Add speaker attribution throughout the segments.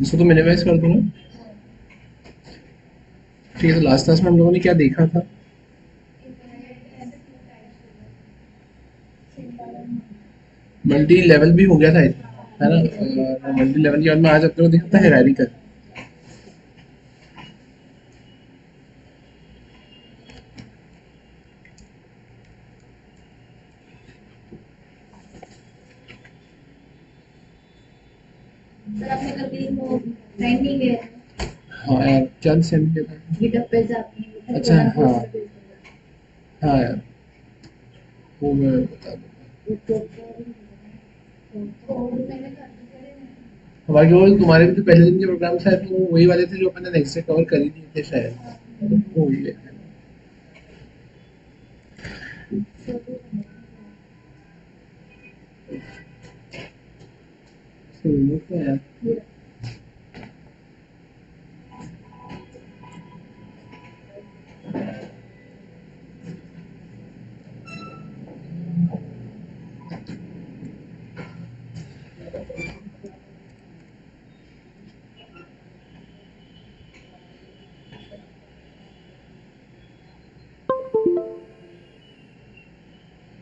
Speaker 1: इसको तो मिनिमाइज कर दूँ ना। ठीक है, तो लास्ट क्लास में हम लोगों ने क्या देखा था? मल्टी लेवल भी हो गया था है ना? मल्टी लेवल के बाद में आज अपने को दिखता है हायरार्किकल।
Speaker 2: सर आपने कभी वो साइन नहीं किया है?
Speaker 1: हाँ यार, क्या सेंड किया था?
Speaker 2: गिटहब पे जाके
Speaker 1: अच्छा
Speaker 2: पुराना
Speaker 1: हाँ।
Speaker 2: पोस्ट भेज देगा।
Speaker 1: हाँ यार, वो मैं बता दूंगा।
Speaker 2: वो तो मैंने कर दिया।
Speaker 1: बाकी वो तुम्हारे भी तो पहले दिन के प्रोग्राम शायद वो वही वाले थे जो अपन ने नेक्स्ट डे कवर कर ही दिए थे शायद। वो वही है। वो तो यार।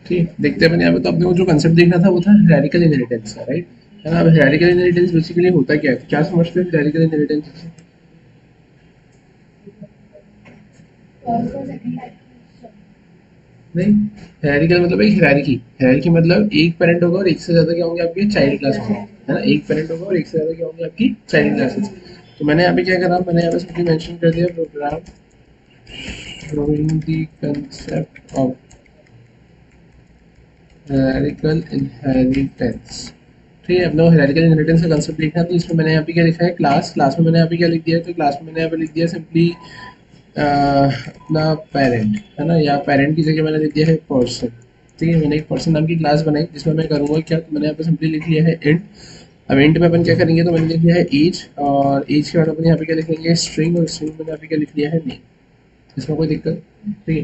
Speaker 1: ठीक, देखते हैं अपन यहाँ पे। तो अपने को जो कंसेप्ट देखना था वो था हेरारिकल इनहेरिटेंस का, राइट? है ना? अब हेरारिकल इनहेरिटेंस बेसिकली होता क्या है, क्या समझते हो हेरारिकल इनहेरिटेंस?
Speaker 2: फर्स्ट और सेकंड टाइप
Speaker 1: नहीं, हायरार्किकल मतलब एक हायरार्की। हायरार्की मतलब एक पेरेंट होगा और एक से ज्यादा क्या होंगे आपके चाइल्ड क्लास होंगे, है ना? एक पेरेंट होगा और एक से ज्यादा क्या होंगे आपकी चाइल्ड क्लासेस। तो मैंने यहाँ पे क्या करा, मैंने यहाँ पे सिंपली मेंशन कर दिया programme showing the concept of hierarchical inheritance। ठीक है, अपने को hierarchical inheritance का कंसेप्ट लिखना है। तो इसमें मैंने यहाँ पे क्या लिखा है, क्लास। क्लास में मैंने यहाँ पे क्या लिख दिया है, तो क्लास में मैंने यहाँ पे लिख दिया सिंपली अपना पेरेंट, है ना? या पेरेंट की जगह मैंने लिख दिया है पर्सन। ठीक है, मैंने एक पर्सन नाम की क्लास बनाई जिसमें मैं करूँगा क्या, तो मैंने यहाँ पे सिंपली लिख लिया है इंट। अब इंट में अपन क्या करेंगे, तो मैंने लिख लिया है एज, और एज के बाद अपन यहाँ पे क्या लिख लेंगे, स्ट्रिंग, और स्ट्रिंग में यहाँ पे क्या लिख लिया है नेम। इसमें कोई दिक्कत? ठीक है,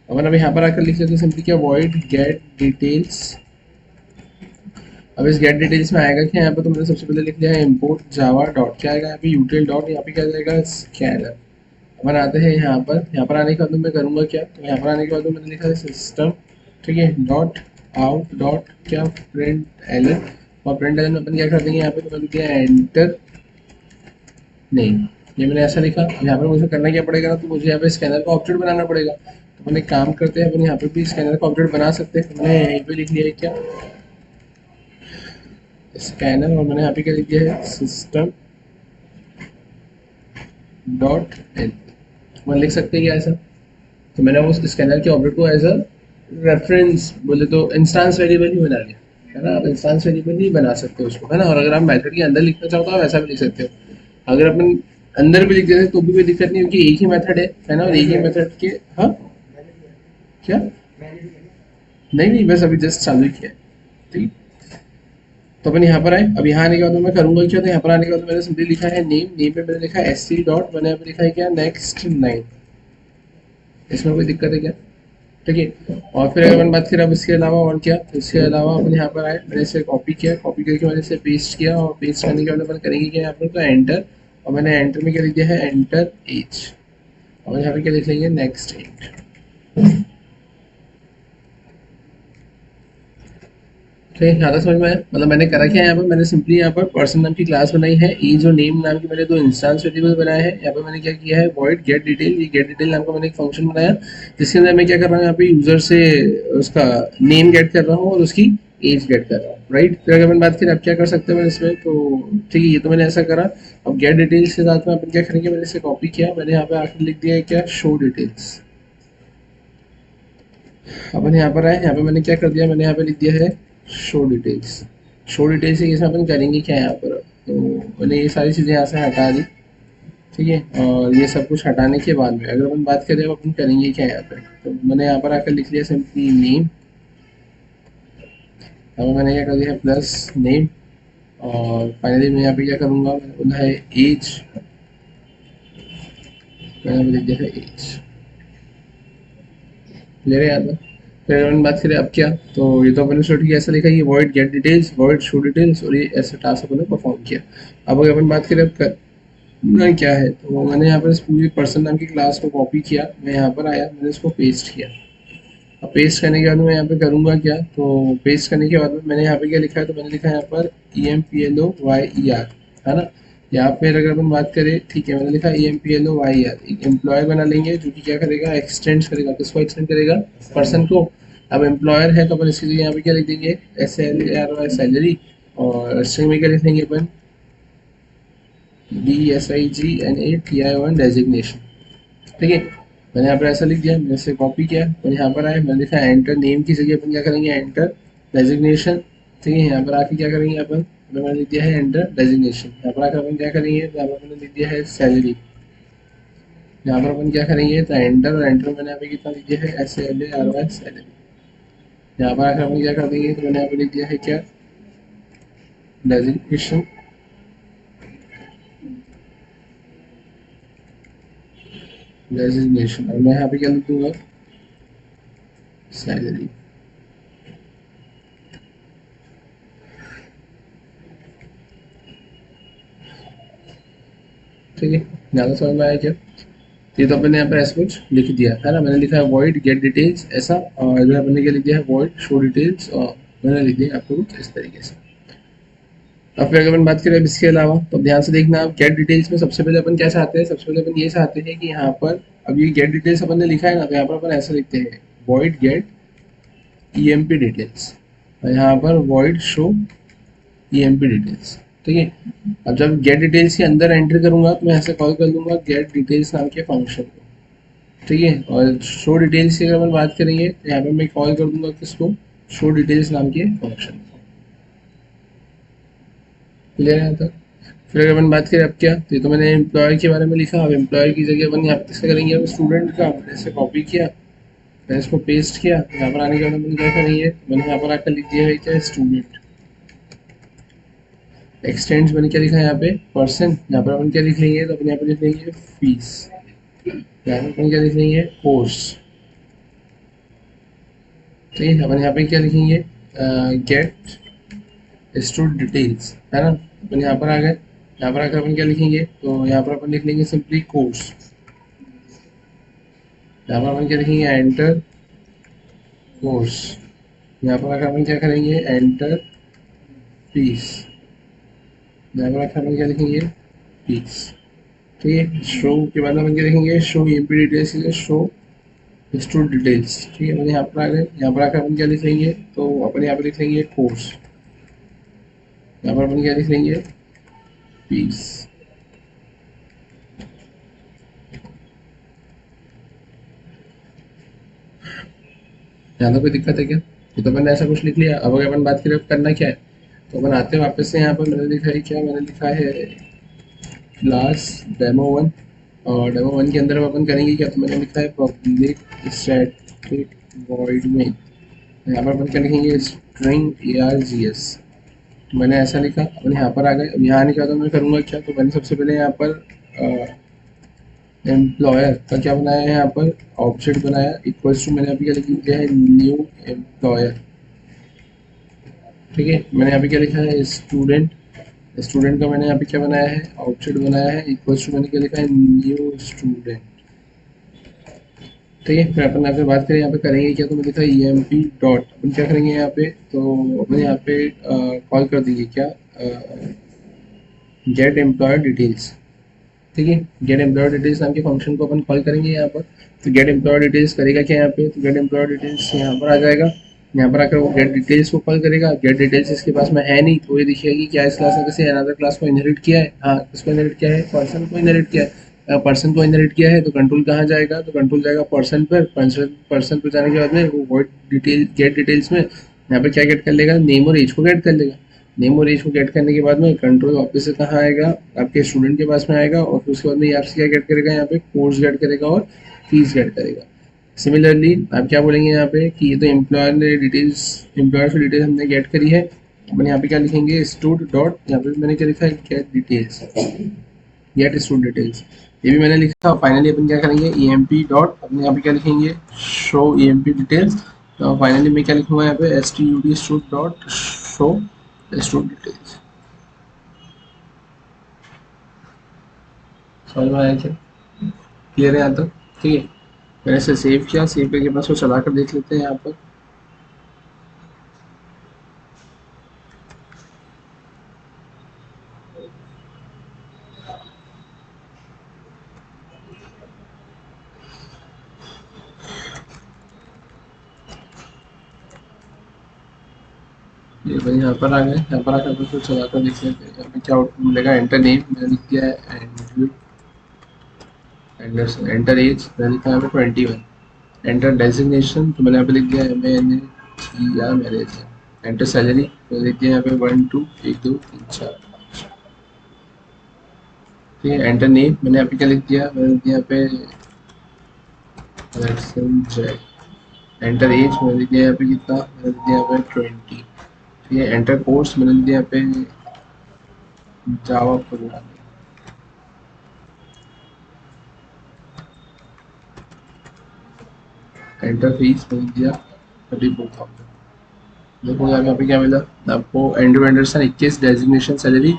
Speaker 1: अपन अब यहाँ पर आकर लिख लेते हैं सिंपली क्या, वॉइड गेट डिटेल्स। अब इस गेट डिटेल्स में आएगा क्या, यहाँ पे तो मैंने सबसे पहले लिख लिया है इम्पोर्ट जावा डॉट, क्या आएगा यहाँ पे, यूटिल डॉट, यहाँ पे क्या जाएगा, स्कैनर। अपन आते हैं यहाँ पर। यहाँ पर आने के बाद मैं करूँगा क्या, तो यहाँ पर आने के बाद मैंने लिखा है सिस्टम, ठीक है, डॉट आउट डॉट क्या, प्रिंट एलन। और प्रिंट एलन अपन क्या कर देंगे यहाँ पे, तो मैं लिख दिया एंटर नहीं। ये मैंने ऐसा लिखा। यहाँ पर मुझे करना क्या पड़ेगा ना, तो मुझे यहाँ पे स्कैनर का ऑब्जेक्ट बनाना पड़ेगा। तो मैंने काम करते हैं, अपन यहाँ पे भी स्कैनर का ऑब्जेक्ट बना सकते हैं। मैंने यहीं पे लिख लिया है क्या, स्कैनर, और मैंने यहाँ पे क्या लिख दिया है, सिस्टम डॉट एल। मैं लिख सकते हैं क्या ऐसा? तो मैंने उस स्कैनर के ऑब्जेक्ट को एज अ रेफरेंस बोले तो इंस्टांस वेरिएबल ही बना लिया, है ना? आप इंस्टांस वेरिएबल ही बना सकते हो उसको, है ना? और अगर आप मेथड के अंदर लिखना चाहो तो आप ऐसा भी लिख सकते हो। अगर अपन अंदर भी लिख देते तो भी कोई दिक्कत नहीं, क्योंकि एक ही मेथड है ना? और एक ही मेथड के, हाँ क्या, नहीं नहीं, बस अभी जस्ट चालू किया है। ठीक। तो अपन यहाँ पर आए। अब यहाँ आने के बाद मैं करूँगा क्या, तो यहाँ पर आने के बाद मैंने सिंपली लिखा है नेम। नेम पे मैंने लिखा है एस सी डॉट, मैंने यहाँ पे लिखा है क्या, नेक्स्ट 9। इसमें कोई दिक्कत है क्या? ठीक है, और फिर अगर अपन बात करें अब इसके अलावा और क्या, तो इसके अलावा अपन यहाँ पर आए, मैंने इसे कॉपी किया, कॉपी करके मैंने इसे पेस्ट किया, और पेस्ट करने के बाद अपन करेंगे क्या यहाँ पर, तो एंटर। और मैंने एंटर में क्या लिख दिया है, एंटर एज। और यहाँ पे क्या लिख लेंगे, नेक्स्ट 8। ठीक है, ज़्यादा समझ में आया? मतलब मैंने करा क्या है यहाँ पर, मैंने सिंपली यहाँ पर पर्सन नाम की क्लास बनाई है, एज और नेम नाम की मैंने दो इंस्टेंस वेरिएबल बनाए हैं। यहाँ पर मैंने क्या किया है, वॉइड गेट डिटेल, ये गेट डिटेल नाम का मैंने एक फंक्शन बनाया, जिसके अंदर मैं क्या कर रहा हूँ, यहाँ पे यूजर से उसका नेम गेट कर रहा हूँ और उसकी एज गेट कर रहा हूँ, राइट? फिर अगर अपन बात करें अब क्या कर सकते हैं मैं इसमें, तो ठीक है, ये तो मैंने ऐसा करा। अब गेट डिटेल्स के साथ में अपन क्या करेंगे, मैंने इसे कॉपी किया, मैंने यहाँ पे आकर लिख दिया है क्या, शो डिटेल्स। अपन यहाँ पर आए, यहाँ पे मैंने क्या कर दिया, मैंने यहाँ पे लिख दिया है शो डिटेल्स। शो डिटेल्स से इसमें अपन करेंगे क्या यहाँ पर, तो मैंने ये सारी चीज़ें यहाँ से हटा दी। ठीक है, और ये सब कुछ हटाने के बाद में अगर अपन बात करें, अब अपन करेंगे क्या यहाँ पे, तो मैंने यहाँ पर आकर लिख लिया सिंपली नेम। अब मैंने क्या कर दिया है, प्लस नेम। और फाइनली मैं यहाँ पे क्या करूँगा, मैंने बोला है एज, मैंने लिख दिया है एज। ले रहे याद है? फिर अपन बात करें अब क्या, तो ये तो अपने स्टूडेंट की ऐसा लिखा है, ये void gate details, void show details, और ये ऐसा टास्क अपने परफॉर्म किया। अब अगर अपन बात करें अब करना क्या है, तो मैंने यहाँ पर इस पूरी पर्सन नाम की क्लास को कॉपी किया, मैं यहाँ पर आया, मैंने इसको पेस्ट किया। अब पेस्ट करने के बाद मैं यहाँ पे करूँगा क्या, तो पेस्ट करने के बाद में मैंने यहाँ पे क्या लिखा है, तो मैंने लिखा है यहाँ पर EMPLOYER, है ना। यहाँ पे अगर अपन बात करें, ठीक है, मैंने लिखा EMPLOYER, एक एम्प्लॉयर बना लेंगे जो कि क्या करेगा, एक्सटेंड करेगा, किसको एक्सटेंड करेगा, पर्सन को। अब एम्प्लॉयर है तो अपन इसके लिए यहाँ पे क्या लिख देंगे, SALARY, सैलरी, और स्ट्रिंग में क्या लिख देंगे अपन, DESIGNATION, डेजिग्नेशन। ठीक है, मैंने यहाँ पर ऐसा लिख दिया, मैंने इसे कॉपी किया और यहाँ पर आए, मैंने लिखा एंटर, नेम की जगह अपन क्या करेंगे, एंटर डेजिग्नेशन। ठीक है, यहाँ पर आके क्या करेंगे अपन, मैंने लिख दिया है एंटर डेजिग्नेशन। यहाँ पर आकर अपन क्या करेंगे, यहाँ पर मैंने लिख दिया है सैलरी। यहाँ पर अपन क्या करेंगे, तो एंटर, और एंटर मैंने यहाँ पे कितना लिख दिया है, SALARY, सैलरी। यहाँ पर आकर अपन क्या कर देंगे, तो मैंने यहाँ पे लिख दिया है क्या, डेजिग्नेशन, डेजिग्नेशन, और मैं यहाँ पे क्या लिख दूंगा, सैलरी। ठीक है, ज़्यादा समझ में आया क्या, ये तो अपने यहाँ पर ऐसा कुछ लिख दिया है ना। मैंने लिखा है वॉइड गेट डिटेल्स ऐसा, और इधर अपने क्या लिख दिया है, वॉइड शो डिटेल्स, और मैंने लिख दिया आपको कुछ इस तरीके से। अब फिर अगर अपन बात करें अब इसके अलावा, तो ध्यान से देखना, आप गेट डिटेल्स में सबसे पहले अपन क्या चाहते हैं, सबसे पहले अपन ये चाहते हैं कि यहाँ पर अब ये गेट डिटेल्स अपन ने लिखा है ना, तो यहाँ पर अपन ऐसा लिखते हैं, वॉइड गेट EMP डिटेल्स, और यहाँ पर वॉइड शो EMP डिटेल्स। ठीक है, अब जब गेट डिटेल्स के अंदर एंटर करूंगा तो मैं ऐसे कॉल कर लूंगा गेट डिटेल्स नाम के फंक्शन को। ठीक है, और शो डिटेल्स की अगर अपन बात करेंगे तो यहाँ पे मैं कॉल कर दूंगा किसको, शो डिटेल्स नाम के फंक्शन को। क्लियर है तक। फिर अगर अपन बात करें अब क्या, तो ये तो मैंने एम्प्लॉयर के बारे में लिखा, अब एम्प्लॉयर की जगह अपन यहाँ पे किसका करेंगे, अब स्टूडेंट का, मैंने इसे कॉपी किया, मैंने इसको पेस्ट किया, यहाँ पर आने के बाद मैंने क्या करेंगे, मैंने यहाँ पर आकर लिख दिया है क्या, स्टूडेंट। एक्सटेंड्स मैंने क्या लिखा है यहाँ पे, पर्सन, यहाँ पर अपन क्या लिख लेंगे, तो अपन यहाँ पर लिख लेंगे फीस, यहाँ पर अपन क्या लिख लेंगे, कोर्स। ठीक है, अपन यहाँ पे क्या लिखेंगे, गेट स्टूडेंट डिटेल्स, है ना। अपन यहाँ पर आ गए, यहाँ पर आकर अपन क्या लिखेंगे, तो यहाँ पर अपन लिख लेंगे सिंपली कोर्स। यहाँ पर अपन क्या लिखेंगे, एंटर कोर्स। यहाँ पर आकर अपन क्या करेंगे, एंटर फीस। यहाँ पर आकर अपन क्या लिखेंगे, फीस। ठीक है, शो के बाद अपन क्या लिखेंगे, show EMP details, show student details. ठीक है, मैंने यहाँ पर आ गए, यहाँ पर आकर अपन क्या लिख लेंगे, तो अपन यहाँ पर लिख लेंगे कोर्स। यहाँ पर अपन क्या लिख लेंगे, फीस। यहाँ तो कोई दिक्कत है क्या, ये तो मैंने ऐसा कुछ लिख लिया। अब अगर अपन बात करें अब करना क्या है, तो अपन आते हैं वापस से, यहाँ पर मैंने लिखा है क्या, मैंने लिखा है क्लास डेमो 1, और डेमो 1 के अंदर अपन करेंगे क्या, तो मैंने लिखा है पब्लिक स्टैटिक वॉइड में, यहाँ पर अपन क्या लिखेंगे, स्ट्रिंग ARGS। मैंने ऐसा लिखा, अपन यहाँ पर आ गए। अब यहाँ आने के बाद मैं करूँगा क्या, तो मैंने सबसे पहले यहाँ पर एम्प्लॉयर का क्या बनाया है, यहाँ पर ऑब्जेक्ट बनाया, इक्वल्स टू, मैंने अभी क्या लिख दिया है, न्यू एम्प्लॉयर। ठीक है, मैंने यहाँ पे क्या लिखा है, स्टूडेंट, स्टूडेंट का मैंने यहाँ पे क्या बनाया है, ऑब्जेक्ट बनाया है, इक्वल्स टू, मैंने क्या लिखा है, न्यू स्टूडेंट। ठीक है, फिर अपन अगर बात करें यहाँ पे करेंगे क्या, तो मैंने लिखा है EMP डॉट, अपन क्या करेंगे यहाँ पे, तो अपन यहाँ पे कॉल कर देंगे क्या, गेट एम्प्लॉयर डिटेल्स। ठीक है, गेट एम्प्लॉयर डिटेल्स नाम के फंक्शन को अपन कॉल करेंगे यहाँ पर। तो गेट एम्प्लॉयर डिटेल्स करेगा क्या यहाँ पे, तो गेट एम्प्लॉयर डिटेल्स यहाँ पर आ जाएगा, यहाँ पर आकर वो गेट डिटेल्स को कॉल करेगा। गेट डिटेल्स इसके पास में है नहीं, तो ये दिखेगा कि क्या इस क्लास ने किसी अनदर क्लास को इनहेरिट किया है, हाँ किसको इनहेरिट किया है, पर्सन को इनहेरिट किया है। पर्सन को इनहेरिट किया है तो कंट्रोल कहाँ जाएगा, तो कंट्रोल जाएगा पर्सन पर। पर्सन पर जाने के बाद में वो डिटेल गेट डिटेल्स में यहाँ पर क्या गेट कर लेगा, नेम और एज को गेट कर लेगा। नेम और एज को गेट करने के बाद में कंट्रोल वापस से कहाँ आएगा, आपके स्टूडेंट के पास में आएगा, और फिर उसके बाद में आपसे क्या गेट करेगा, यहाँ पे कोर्स गेट करेगा और फीस गेट करेगा। सिमिलरली आप क्या बोलेंगे यहाँ पे कि ये तो एम्प्लॉयर ने डिटेल्स, एम्प्लॉयर से डिटेल्स हमने गेट करी है, अपन यहाँ पे क्या लिखेंगे, स्टूड डॉट, यहाँ पे मैंने क्या लिखा है, get details, get stud details, ये भी मैंने लिखा। फाइनली अपन क्या करेंगे, EMP डॉट, अपने यहाँ पे क्या लिखेंगे, शो EMP डिटेल्स, तो फाइनली मैं क्या लिखूंगा यहाँ पे std stud dot show student details. समझ में आया क्या? क्लियर है यहाँ तक? ठीक है, मैंने इसे सेव किया, सेव करके बस वो चला कर देख लेते हैं यहाँ पर। ये भाई यहाँ पर आ गए, यहाँ पर आकर बस वो चला कर देख लेते हैं यहाँ पे क्या आउटपुट मिलेगा। एंटर नेम मैंने लिख दिया है एंड्रयू एंडरसन, एंटर एज मैंने लिखा है यहाँ पे 21, एंटर डेजिग्नेशन तो मैंने यहाँ पे लिख दिया MA या मैरिज है, एंटर सैलरी मैंने लिख दिया यहाँ पे 1 2 1 2 3 4 5। ठीक है, एंटर नेम मैंने यहाँ पे क्या लिख दिया, मैंने लिख दिया यहाँ पे अलेक्सन जैक, एंटर एज मैंने लिख दिया यहाँ पे कितना, मैंने लिख दिया यहाँ पे 20। ठीक है, एंटर कोर्स मैंने लिख दिया यहाँ पे जावा प्रोग्रामिंग, एंटर फीस मैंने दिया 34,000। देखो यहाँ पे क्या मिला आपको, Andrew Anderson 21, designation salary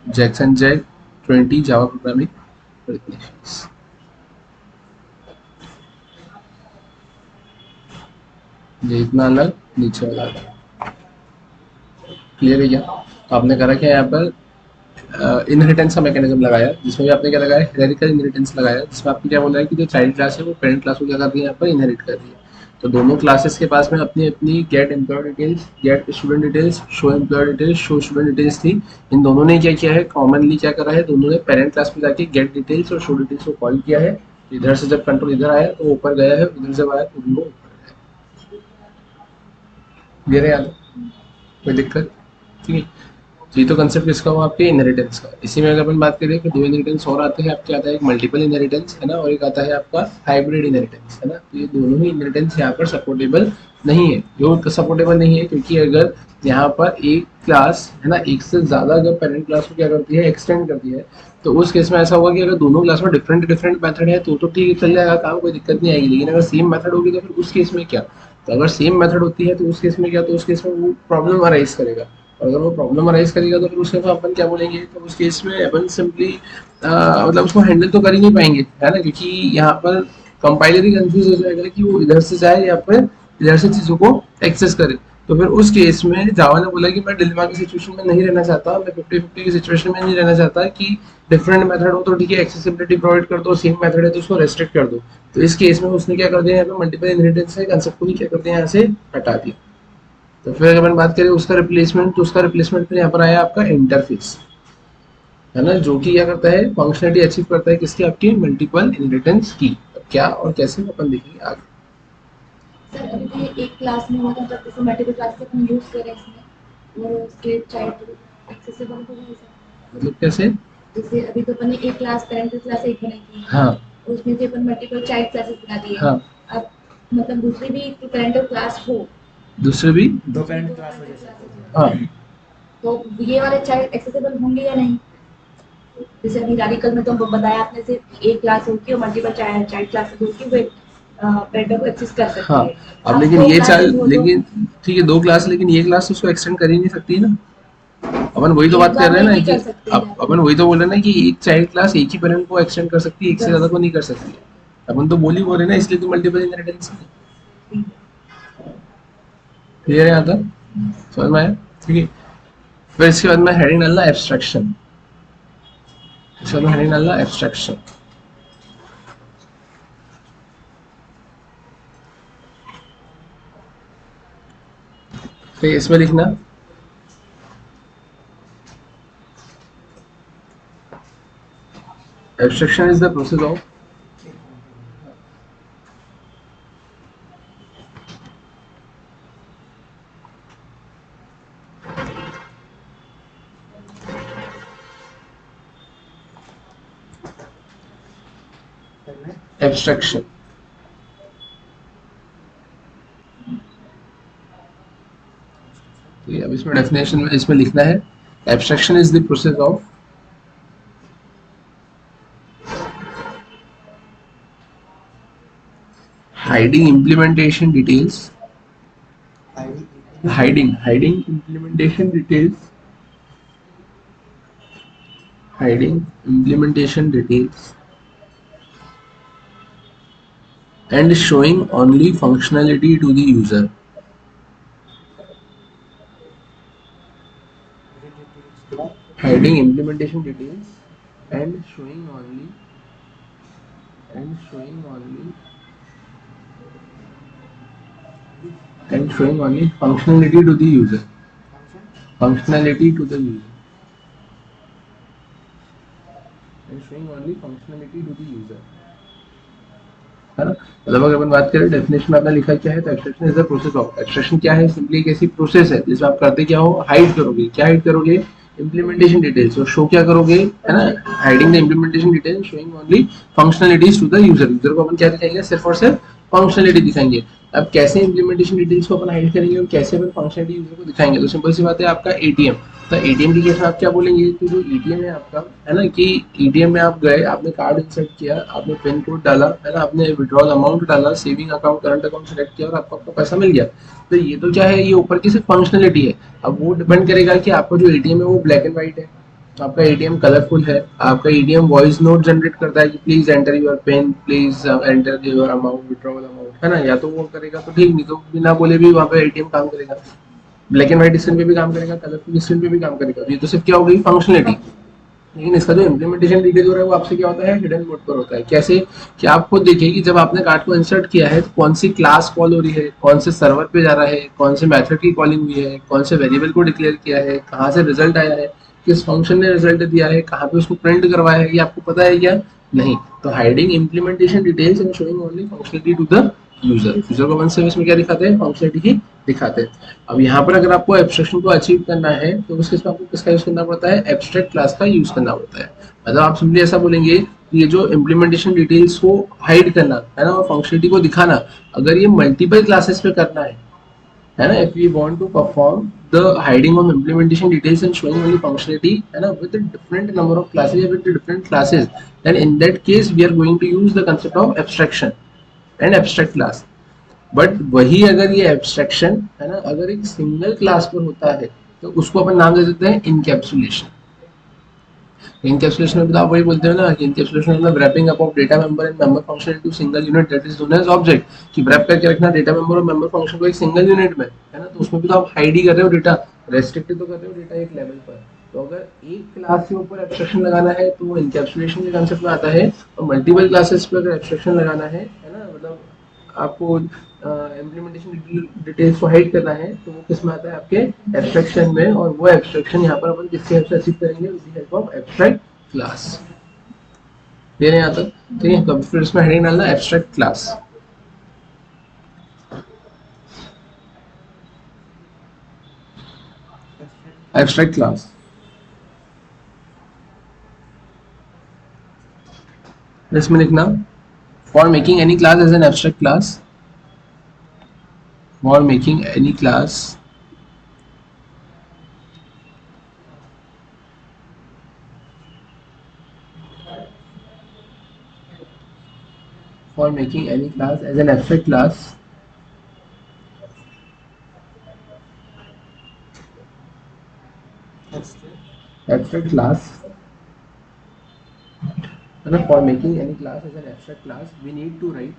Speaker 1: Jackson Jack 20, Java programming और इतनी फीस। ये इतना अलग, नीचे वाला अलग। क्लियर है क्या? आपने करा क्या यहाँ पर, इनहेरिटेंस का मैकेनिज्म लगाया, जिसमें भी आपने क्या लगाया, हेरेडिटरी इनहेरिटेंस लगाया, जिसमें आपने क्या बोला है कि जो चाइल्ड क्लास है वो पेरेंट क्लास को क्या कर रही है, यहाँ पर इनहेरिट कर रही है। तो दोनों क्लासेस के पास में अपनी अपनी get employ details, get student details, show employ details, show student details थी। इन दोनों ने क्या किया है, कॉमनली क्या करा है, दोनों ने पेरेंट क्लास में जाके गेट डिटेल्स और शो डिटेल्स को कॉल किया है। इधर से जब कंट्रोल इधर आया तो ऊपर गया है, उधर जब आया तो उनको ऊपर गया। क्लियर है यार? कोई दिक्कत? ठीक है, तो ये तो कंसेप्ट किसका हुआ, आपके इनहेरिटेंस का। इसी में अगर अपन बात करें तो दो इनहेरिटेंस और आते हैं आपके, आता है एक मल्टीपल इनहेरिटेंस है ना, और एक आता है आपका हाइब्रिड इनहेरिटेंस है ना। तो ये दोनों ही इनहेरिटेंस यहाँ पर सपोर्टेबल नहीं है। क्यों सपोर्टेबल नहीं है? क्योंकि अगर यहाँ पर एक क्लास है ना, एक से ज्यादा अगर पेरेंट क्लास को क्या करती है, एक्सटेंड करती है, तो उस केस में ऐसा होगा कि अगर दोनों क्लास में डिफरेंट डिफरेंट मेथड है तो ठीक है, चल जाएगा काम, कोई दिक्कत नहीं आएगी। लेकिन अगर सेम मेथड होगी तो फिर उस केस में क्या, तो अगर सेम मेथड होती है तो उस केस में क्या, तो उस केस में वो प्रॉब्लम अराइज करेगा। और अगर वो प्रॉब्लम अराइज करेगा तो फिर उसके बाद अपन क्या बोलेंगे, तो उस केस में अपन सिंपली मतलब उसको हैंडल तो कर ही नहीं पाएंगे है ना, क्योंकि यहाँ पर कंपाइलर ही कंफ्यूज हो जाएगा कि वो इधर से जाए या फिर इधर से चीजों को एक्सेस करे। तो फिर उस केस में जावा ने बोला कि मैं डिलेमा की सिचुएशन में नहीं रहना चाहता, मैं 50-50 की सिचुएशन में नहीं रहना चाहता कि डिफरेंट मेथड हो तो ठीक है, एक्सेसिबिलिटी प्रोवाइड कर दो, सेम मेथड है तो उसको रेस्ट्रिक्ट कर दो। तो इस केस में उसने क्या कर दिया, यहाँ पे मल्टीपल इनहेरिटेंस के कंसेप्ट को ही क्या कर दिया, यहाँ से हटा दिया। तो फिर अगर अपन बात करें उसका रिप्लेसमेंट, तो उसका रिप्लेसमेंट फिर यहाँ पर आया आपका इंटरफेस है ना, जो कि क्या करता है, फंक्शनलिटी अचीव करता है किसकी, आपकी मल्टीपल इनहेरिटेंस की। अब क्या और कैसे अपन देखेंगे आगे।
Speaker 2: सर अभी तो ये एक क्लास में होगा, जब जैसे मल्टीपल क्लास से हम यूज करें इसमें और उसके चाइल्ड एक्सेसिबल हो जाए सर।
Speaker 1: मतलब कैसे?
Speaker 2: जैसे अभी तो अपन ने एक क्लास पेरेंटल क्लास एक बनाई थी,
Speaker 1: हाँ
Speaker 2: उसमें से अपन मल्टीपल चाइल्ड क्लासेस बना दिए।
Speaker 1: हाँ,
Speaker 2: अब मतलब दूसरी भी पेरेंटल क्लास हो,
Speaker 1: दूसरे भी,
Speaker 3: दो पेरेंट क्लास हो जैसे।
Speaker 1: हाँ
Speaker 2: तो ये वाले चाइल्ड एक्सेसिबल होंगे या नहीं? जैसे अभी राडिकल में तो बताया आपने, सिर्फ एक क्लास होगी और मल्टीपल चाइल्ड क्लासेस होगी, वे पेरेंटल को एक्सेस कर सकते
Speaker 1: हाँ।
Speaker 2: हैं।
Speaker 1: अब लेकिन ये चाइल्ड, लेकिन ठीक है दो क्लास, लेकिन ये क्लास तो उसको एक्सटेंड कर ही नहीं सकती है ना। अपन वही तो बात कर रहे हैं ना कि अपन वही तो बोल रहे हैं ना कि एक चाइल्ड क्लास एक ही पेरेंट को एक्सटेंड कर सकती है, एक से ज्यादा को नहीं कर सकती है। अपन तो बोल रहे हैं ना, इसलिए तो मल्टीपल इनहेरिटेंस है। क्लियर है यहाँ तक? समझ में आया? ठीक है, फिर इसके बाद में हेडिंग डालना एब्स्ट्रैक्शन। इसके बाद में हेडिंग डालना एब्स्ट्रैक्शन। फिर इसमें लिखना abstraction is the process of abstraction। तो अब इसमें डेफिनेशन में इसमें लिखना है abstraction is the process of hiding implementation details hiding implementation details, and showing only functionality to the user. Hiding implementation details and showing only functionality to the user. Functionality to the user. And showing only functionality to the user. है ना? मतलब अगर अपन बात करें definition में आपने लिखा क्या है, तो abstraction is the process of, abstraction क्या है, सिंपली एक ऐसी प्रोसेस है जिसमें आप करते क्या हो, हाइड करोगे, क्या हाइड करोगे, इम्प्लीमेंटेशन डिटेल्स, और शो क्या करोगे, है ना, hiding the implementation details, showing only functionalities to the user, user को अपन क्या दिखाएंगे, सिर्फ और सिर्फ फंक्शनलिटी दिखाएंगे। अब कैसे इम्प्लीमेंटेशन डिटेल्स को अपन हाइड करेंगे और कैसे अपन फंक्शनलिटी यूजर को दिखाएंगे, तो सिंपल सी बात है, आपका एटीएम, तो एटीएम की केस में आप क्या बोलेंगे, तो जो एटीएम है आपका, है ना, कि एटीएम में आप गए, आपने कार्ड इंसर्ट किया, आपने पिन कोड डाला, है ना, आपने विड्रॉल अमाउंट डाला, saving account, current account select किया और आपको आपका पैसा मिल गया। तो ये तो क्या है, ये ऊपर की सिर्फ फंक्शनलिटी है। अब वो डिपेंड करेगा कि आपका जो एटीएम है वो ब्लैक एंड व्हाइट है, आपका एटीएम कलरफुल है, आपका एटीएम वॉइस नोट जनरेट करता है कि please enter your pin, please enter your amount, withdrawal amount, है ना, या तो वो करेगा तो ठीक, नहीं तो बिना बोले भी वहाँ पे एटीएम काम करेगा, ब्लैक एंड व्हाइट स्क्रीन पे भी काम करेगा, कलरफुल स्क्रीन पे भी काम करेगा। ये तो सिर्फ क्या हो गई, फंक्शनलिटी। लेकिन इसका जो इम्प्लीमेंटेशन डिटेल हो रहा है वो आपसे क्या होता है, हिडन मोड पर होता है। कैसे, कि आप खुद देखिए कि जब आपने कार्ड को इंसर्ट किया है तो कौन सी क्लास कॉल हो रही है, कौन से सर्वर पे जा रहा है, कौन से मेथड की कॉलिंग हुई है, कौन से वेरिएबल को डिक्लेयर किया है, कहाँ से रिजल्ट आया है, किस फंक्शन ने रिजल्ट दिया है, कहाँ पे उसको प्रिंट करवाया है, ये आपको पता है क्या, नहीं। तो hiding implementation details and showing only functionality to the user, user को वन सर्विस में क्या दिखाते हैं, फंक्शनलिटी ही दिखाते हैं। अब यहाँ पर अगर आपको एब्स्ट्रैक्शन को अचीव करना है तो उस केस में आपको किसका यूज करना पड़ता है, एब्स्ट्रैक्ट क्लास का यूज करना पड़ता है। मतलब आप सिंपली ऐसा बोलेंगे कि ये जो इम्प्लीमेंटेशन डिटेल्स को हाइड करना है ना, और फंक्शनलिटी को दिखाना, अगर ये मल्टीपल क्लासेस पे करना है ना, if we want to perform the hiding of implementation details and showing only functionality, है ना, with different number of classes, with different classes, then in that case we are going to use the concept of abstraction and abstract class. But वही अगर ये abstraction, है ना, अगर एक single class पर होता है तो उसको अपन नाम दे देते हैं इनकैप्सुलेशन। इनकैप्सुलेशन में आप वही बोलते हैं ना कि इनकैप्सुलेशन मतलब wrapping up of data member and member function into single unit that is known as object, कि रैप करके रखना डेटा मेंबर और मेंबर फंक्शन को एक सिंगल यूनिट में, है ना, तो उसमें भी तो आप हाइड ही कर रहे हो डेटा, रेस्ट्रिक्टेड तो कर रहे हो डेटा एक लेवल पर। तो अगर एक क्लास के ऊपर एब्स्ट्रैक्शन लगाना है तो वो इनकैप्सुलेशन के कांसेप्ट में आता है, और मल्टीपल क्लासेस पे अगर एब्स्ट्रैक्शन लगाना है ना, मतलब आपको इम्प्लीमेंटेशन डिटेल्स को हाइड करना है तो वो किस में आता है, आपके एब्स्ट्रैक्शन में, और वो एब्स्ट्रैक्शन यहाँ पर अपन किसके हेल्प से अचीव करेंगे, with the help of abstract class. ये नहीं आता, ठीक है, तो फिर इसमें हेडिंग डालना एब्स्ट्रैक्ट क्लास, एब्स्ट्रैक्ट क्लास। इसमें लिखना for making any class as an abstract class, for making any class for making any class as an abstract class, abstract class, and for making any class as an abstract class we need to write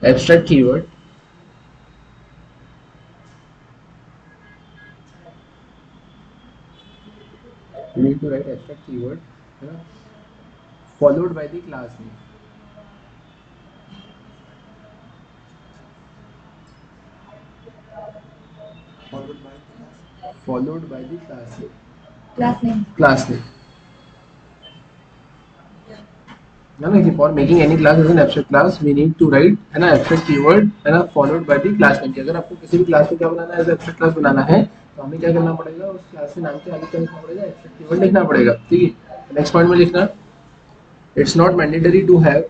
Speaker 1: abstract keyword, followed by the class name, followed by the class name ना, कि for making any class as an abstract class we need to write, है ना, abstract keyword, है ना, followed by the class name। कि अगर आपको किसी भी क्लास को क्या बनाना है, as abstract class बनाना है, तो हमें क्या करना पड़ेगा, उस क्लास के नाम के आगे क्या लिखना पड़ेगा, abstract keyword लिखना पड़ेगा, ठीक है। नेक्स्ट पॉइंट में लिखना, it's not mandatory to have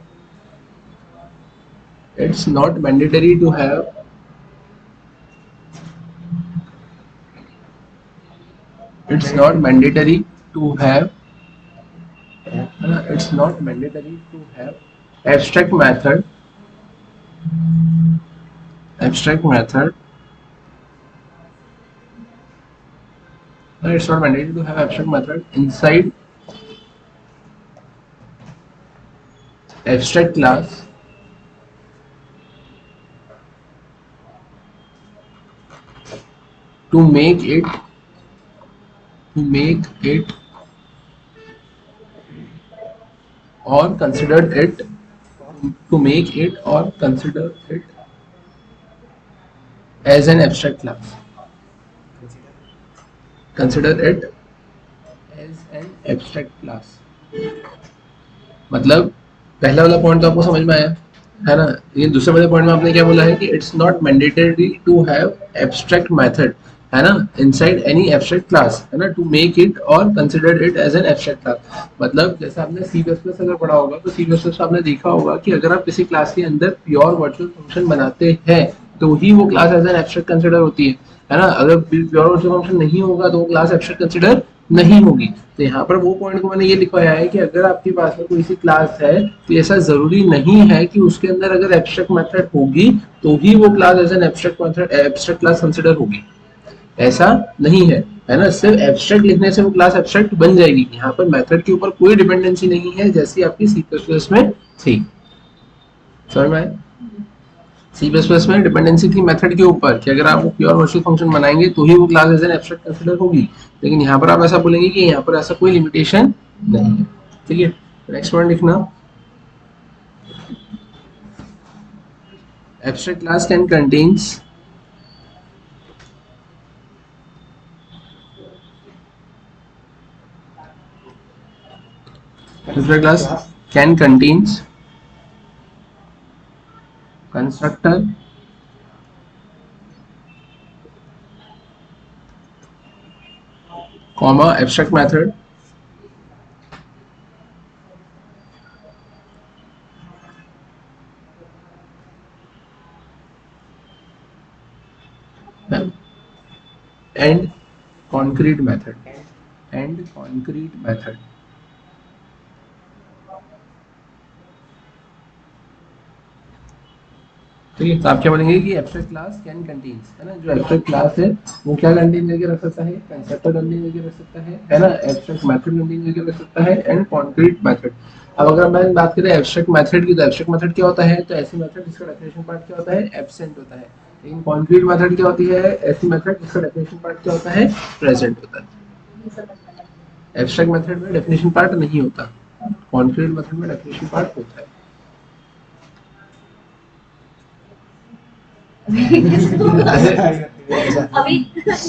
Speaker 1: it's not mandatory to have to have, it's not mandatory to have abstract method it's not mandatory to have abstract method inside abstract class to make it or consider it as an abstract class. Consider it as an abstract class. मतलब पहला वाला point तो आपको समझ में आया है ना। ये दूसरे वाले पॉइंट में आपने क्या बोला है कि it's not mandatory to have abstract method, है ना, इनसाइड एनी एब्स्ट्रैक्ट क्लास, है ना, टू मेक इट और consider it as an abstract class. मतलब जैसे आपने सी प्लस प्लस अगर पढ़ा होगा तो सी प्लस प्लस आपने देखा होगा कि अगर आप किसी क्लास के अंदर प्योर वर्चुअल फंक्शन बनाते हैं तो ही वो class as an abstract consider होती है ना। अगर प्योर वर्चुअल फंक्शन नहीं होगा तो वो क्लास एब्स्ट्रैक्ट कंसिडर नहीं होगी। तो यहाँ पर वो पॉइंट को मैंने ये लिखवाया है कि अगर आपके पास में कोई सी क्लास है तो ऐसा जरूरी नहीं है कि उसके अंदर अगर एब्स्ट्रैक्ट मेथड होगी तो ही वो class as an abstract class consider होगी, ऐसा नहीं है ना। सिर्फ एब्स्ट्रैक्ट लिखने से वो क्लास एब्स्ट्रैक्ट बन जाएगी। यहाँ पर मेथड के ऊपर कोई डिपेंडेंसी नहीं है जैसी आपकी सी प्लस प्लस में थी। समझ में आया? सी प्लस प्लस में डिपेंडेंसी थी मेथड के ऊपर कि अगर आप वो प्योर वर्चुअल फंक्शन बनाएंगे तो ही वो class as an abstract consider होगी, लेकिन यहाँ पर आप ऐसा बोलेंगे कि यहाँ पर ऐसा कोई लिमिटेशन नहीं है। ठीक है, नेक्स्ट पॉइंट लिखना, abstract class can contains abstract class can contains constructor comma abstract method and concrete method ठीक है। तो आप क्या बोलेंगे कि एब्स्ट्रैक्ट क्लास कैन कंटेन्स, है ना, जो एब्स्ट्रैक्ट क्लास है वो क्या कंटेन करके रख सकता है, कंस्ट्रक्टर कंटेन करके रख सकता है ना, एब्स्ट्रैक्ट मेथड कंटेन करके रख सकता है एंड कॉन्क्रीट मेथड। अब अगर मैं बात करें एब्स्ट्रैक्ट मेथड की, तो एब्स्ट्रैक्ट मेथड क्या होता है, तो ऐसी मेथड जिसका डेफिनेशन पार्ट क्या होता है, एब्सेंट होता है। लेकिन कॉन्क्रीट मेथड क्या होती है, ऐसी मेथड जिसका डेफिनेशन पार्ट क्या होता है, प्रेजेंट होता है। एब्स्ट्रैक्ट मेथड में डेफिनेशन पार्ट नहीं होता, कॉन्क्रीट मेथड में डेफिनेशन पार्ट होता है।
Speaker 2: अभी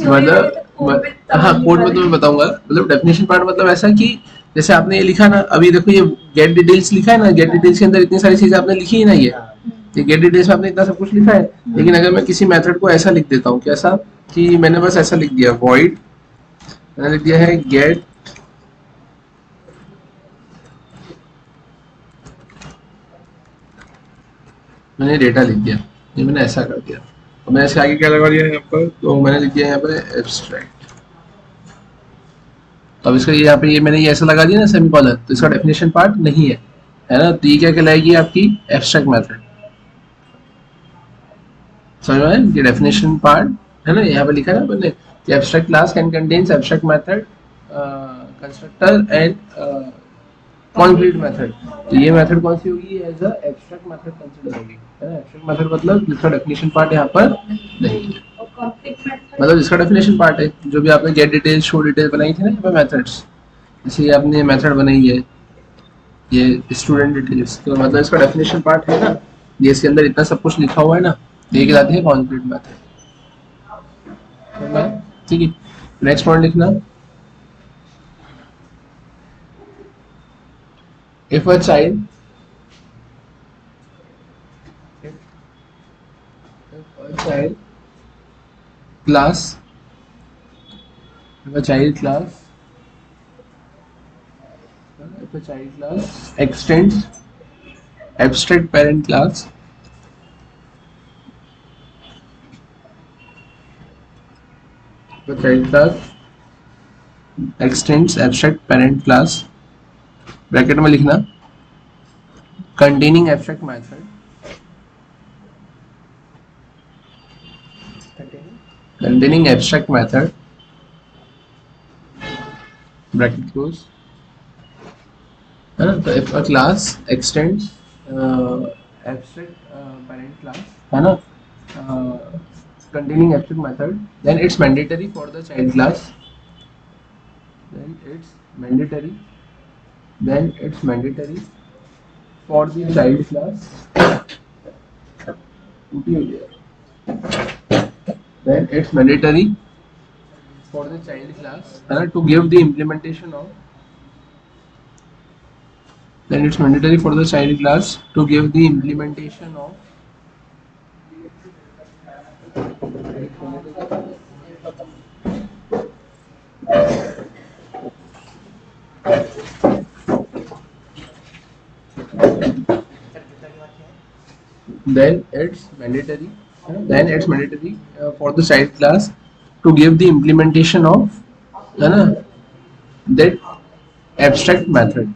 Speaker 1: मतलब हाँ, कोड में तो मैं बताऊंगा। मतलब डेफिनेशन पार्ट मतलब ऐसा कि जैसे आपने ये लिखा ना, अभी देखो ये गेट डिटेल्स लिखा है ना, गेट डिटेल्स के अंदर इतनी सारी चीजें आपने लिखी है ना, ये गेट डिटेल्स में आपने इतना सब कुछ लिखा है। लेकिन अगर मैं किसी मेथड को ऐसा लिख देता हूँ, कैसा कि मैंने बस ऐसा लिख दिया void, मैंने लिख दिया है गेट मैंने डेटा लिख दिया, ये मैंने ऐसा कर दिया। तो मैंने इसके आगे क्या लगा दिया यहाँ पर, तो मैंने लिख दिया यहाँ पर एब्स्ट्रैक्ट। तो अब इसका यहाँ पे ये मैंने ये ऐसा लगा दिया ना सेमीकोलन, तो इसका डेफिनेशन पार्ट नहीं है ना। तो ये क्या कहलाएगी आपकी एब्स्ट्रैक्ट मेथड। समझ में, ये डेफिनेशन पार्ट है ना, यहाँ पे लिखा है ना मैंने कि abstract class can contains abstract method constructor and concrete method. तो ये मेथड कौन सी होगी, as a abstract method consider होगी, है ना। एब्स्ट्रैक्ट मेथड मतलब जिसका डेफिनेशन पार्ट यहाँ पर नहीं है, मतलब जिसका डेफिनेशन पार्ट है। जो भी आपने गेट डिटेल शो डिटेल बनाई थी ना यहाँ पे मेथड्स, जैसे ये आपने मेथड बनाई है ये स्टूडेंट डिटेल्स, तो मतलब इसका डेफिनेशन पार्ट है ना, ये इसके अंदर इतना सब कुछ लिखा हुआ है ना, ये कहलाती है कॉन्क्रीट मेथड। ठीक है, नेक्स्ट पॉइंट लिखना, if a child class extends abstract parent class x tends abstract parent class, bracket में लिखना containing abstract method, containing abstract method, bracket close, है ना। तो if a class extends abstract parent class, है ना, containing abstract method, then it's mandatory for the child class, then it's mandatory for the child class, then it's mandatory for the child class, है ना, to give the implementation of, then it's mandatory for the child class to give the implementation of then it's mandatory for the child class to give the implementation of, है ना, that abstract method,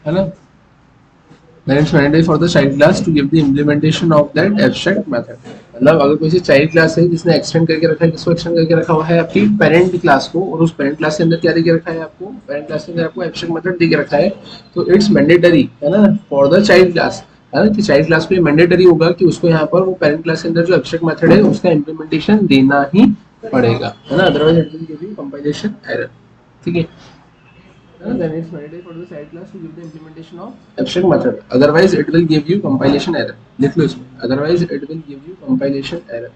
Speaker 1: है ना। Then it's mandatory for the child class to give the implementation of that abstract method। मतलब अगर कोई child class है जिसने extend करके रखा है, किसको एक्सटेंड करके रखा हुआ है, आपकी पेरेंट क्लास को, और उस पेरेंट क्लास के अंदर क्या देके रखा है आपको, पेरेंट क्लास के अंदर आपको एब्स्ट्रैक्ट मेथड देके रखा है, तो इट्स मैंडेटरी, है ना, फॉर द चाइल्ड क्लास, है ना, कि चाइल्ड क्लास को ये मैंडेटरी होगा कि उसको यहाँ पर वो पेरेंट क्लास के अंदर जो एब्स्ट्रैक्ट मेथड है उसका इम्प्लीमेंटेशन देना ही पड़ेगा, है ना, otherwise it will give you compilation error. ठीक है, then it's mandatory for the child class to give the implementation of abstract method, otherwise it will give you compilation error। लिख लो इसमें, otherwise it will give you compilation error,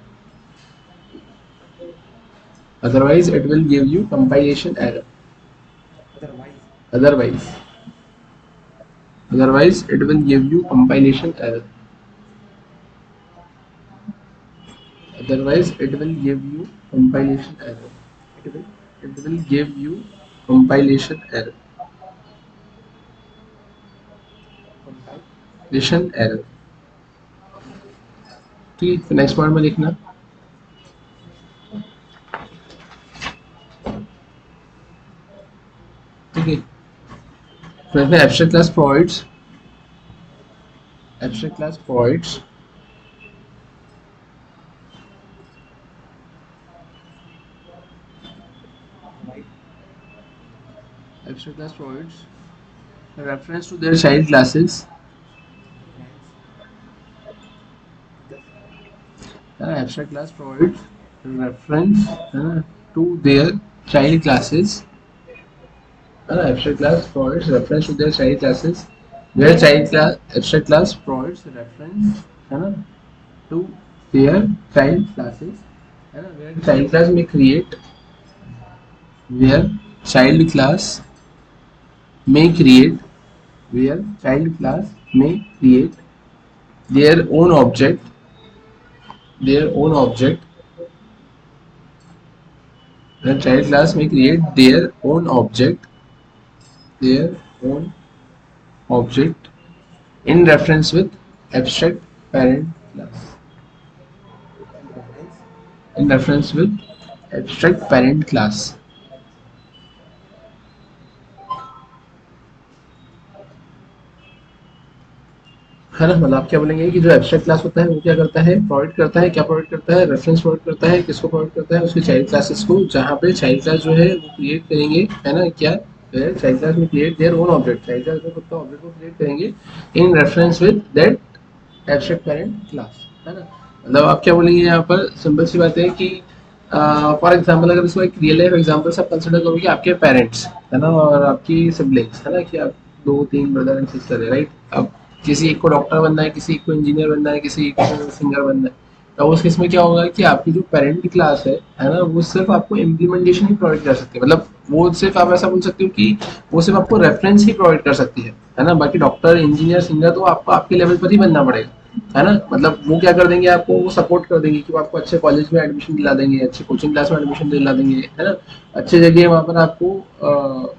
Speaker 1: otherwise it will give you compilation error, otherwise it will give you compilation error, otherwise it will give you compilation error, it will give you compilation error, compilation error। ठीक है, next part में लिखना ठीक है। तो इसमें abstract class provides abstract class provides reference to their child classes, abstract class provides reference to their child classes, abstract class provides reference to their child classes, where child class abstract class provides reference, है ना, to their child classes, है ना, where child class may create, where child class may create, where child class may create their own object, the child class may create their own object in reference with abstract parent class, in reference with abstract parent class, है ना। मतलब आप क्या बोलेंगे कि जो abstract class होता है वो क्या करता है, प्रोवाइड करता है, क्या प्रोवाइड करता है, रेफरेंस प्रोवाइड करता है, किसको प्रोवाइड करता है, उसके चाइल्ड क्लासेस को, जहाँ पे चाइल्ड क्लास जो है वो क्रिएट करेंगे, है ना, क्या चाइल्ड क्लास में create their own object, child class में खुद का ऑब्जेक्ट को क्रिएट करेंगे इन reference with that abstract parent class, है ना। मतलब आप क्या बोलेंगे यहाँ पर, सिंपल सी बात है कि फॉर एग्जाम्पल अगर इसको एक रियल लाइफ एग्जाम्पल से आप कंसिडर करोगे, आपके पेरेंट्स, है ना, और आपकी सिबलिंग्स, है ना, कि आप 2-3 ब्रदर एंड सिस्टर है, राइट। अब किसी एक को डॉक्टर बनना है, किसी एक को इंजीनियर बनना है, किसी एक को सिंगर बनना है, तो उस केस में क्या होगा कि आपकी जो पेरेंट क्लास है ना, वो सिर्फ आपको इम्प्लीमेंटेशन ही प्रोवाइड कर सकती है। मतलब वो सिर्फ आप ऐसा बोल सकते हो कि वो सिर्फ आपको रेफरेंस ही प्रोवाइड कर सकती है ना। बाकी डॉक्टर, इंजीनियर, सिंगर तो आपको आपके लेवल पर ही बनना पड़ेगा, है ना, मतलब वो क्या कर देंगे आपको, वो सपोर्ट कर देंगे कि वो आपको अच्छे कॉलेज में एडमिशन दिला देंगे, अच्छे कोचिंग क्लास में एडमिशन दिला देंगे, है ना, अच्छे जगह वहाँ पर आपको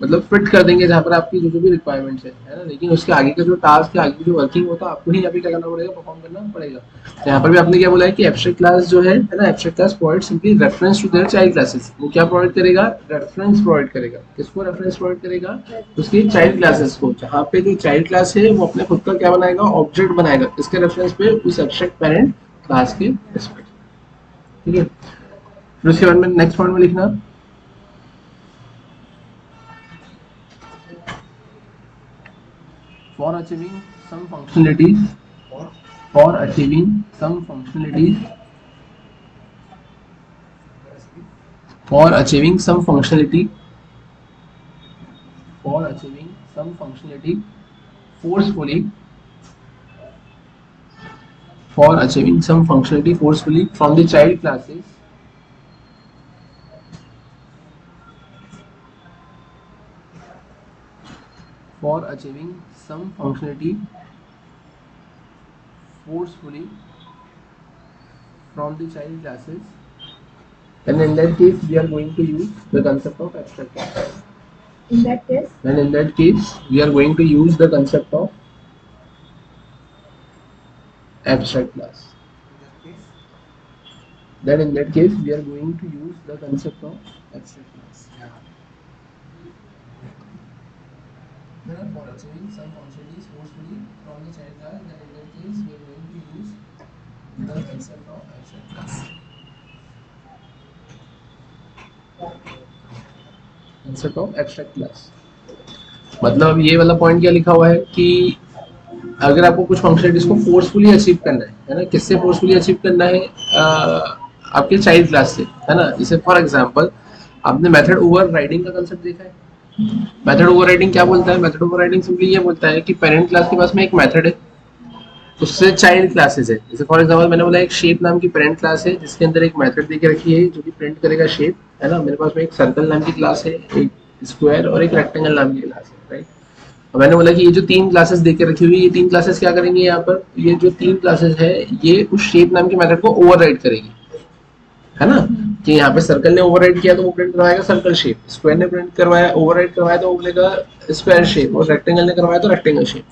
Speaker 1: मतलब फिट कर देंगे जहाँ पर आपकी जो जो भी रिक्वायरमेंट्स है ना। लेकिन उसके आगे का जो टास्क है, आगे की जो वर्किंग होता है, आपको ही यहाँ पे क्या करना पड़ेगा, परफॉर्म करना पड़ेगा। तो यहाँ पर भी आपने क्या बोला है कि एब्स्ट्रैक्ट क्लास जो है ना, abstract class provide simply reference to their child classes. वो क्या प्रोवाइड करेगा, रेफरेंस प्रोवाइड करेगा। किसको रेफरेंस प्रोवाइड करेगा, उसकी चाइल्ड क्लासेस को, जहाँ पे जो चाइल्ड क्लास है वो अपने खुद का क्या बनाएगा, ऑब्जेक्ट बनाएगा, किसके रेफरेंस पे, उस एब्स्ट्रैक्ट पेरेंट क्लास के रिस्पेक्ट। ठीक है, फिर उसके बाद में नेक्स्ट पॉइंट में लिखना for achieving some functionalities, for achieving some functionalities, for achieving some functionality, for achieving some functionality forcefully, for achieving some functionality forcefully from the child classes, for achieving some functionality forcefully from the child classes, and in that case we are going to use the concept of abstract class.
Speaker 2: In that case,
Speaker 1: And in that case we are going to use the concept of abstract class. Then in that case we are going to use the concept of abstract class. For achieving some functionalities forcefully from the child class, then in that case we are going to use the concept of abstract class. Concept of abstract class. मतलब ये वाला point क्या लिखा हुआ है कि अगर आपको कुछ फंक्शनलिटीज को फोर्सफुली अचीव करना है ना, किससे फोर्सफुली अचीव करना है, आपके चाइल्ड क्लास से, है ना। जैसे फॉर एग्जांपल आपने मेथड ओवरराइडिंग का कंसेप्ट देखा है। मेथड ओवरराइडिंग क्या बोलता है, मेथड ओवरराइडिंग सिंपली ये बोलता है कि पेरेंट क्लास के पास में एक मेथड है, उससे चाइल्ड क्लासेस है। जैसे फॉर एग्जांपल मैंने बोला एक शेप नाम की पेरेंट क्लास है जिसके अंदर एक मेथड देके रखी है जो कि प्रिंट करेगा शेप, है ना। मेरे पास में एक सर्कल नाम की क्लास है, एक स्क्वायर और एक रेक्टेंगल नाम की क्लास है, राइट। और मैंने बोला कि ये जो तीन क्लासेस देके रखी हुई, ये तीन क्लासेस क्या करेंगी, यहाँ पर ये जो तीन क्लासेस है ये उस शेप नाम के मेथड को ओवरराइड करेगी, है ना। कि यहाँ पे सर्कल ने ओवरराइड किया तो वो प्रिंट करवाएगा सर्कल शेप, स्क्वायर ने प्रिंट करवाया ओवरराइड करवाया तो वो बोलेगा स्क्वायर शेप, और रेक्टेंगल ने करवाया तो रेक्टेंगल शेप।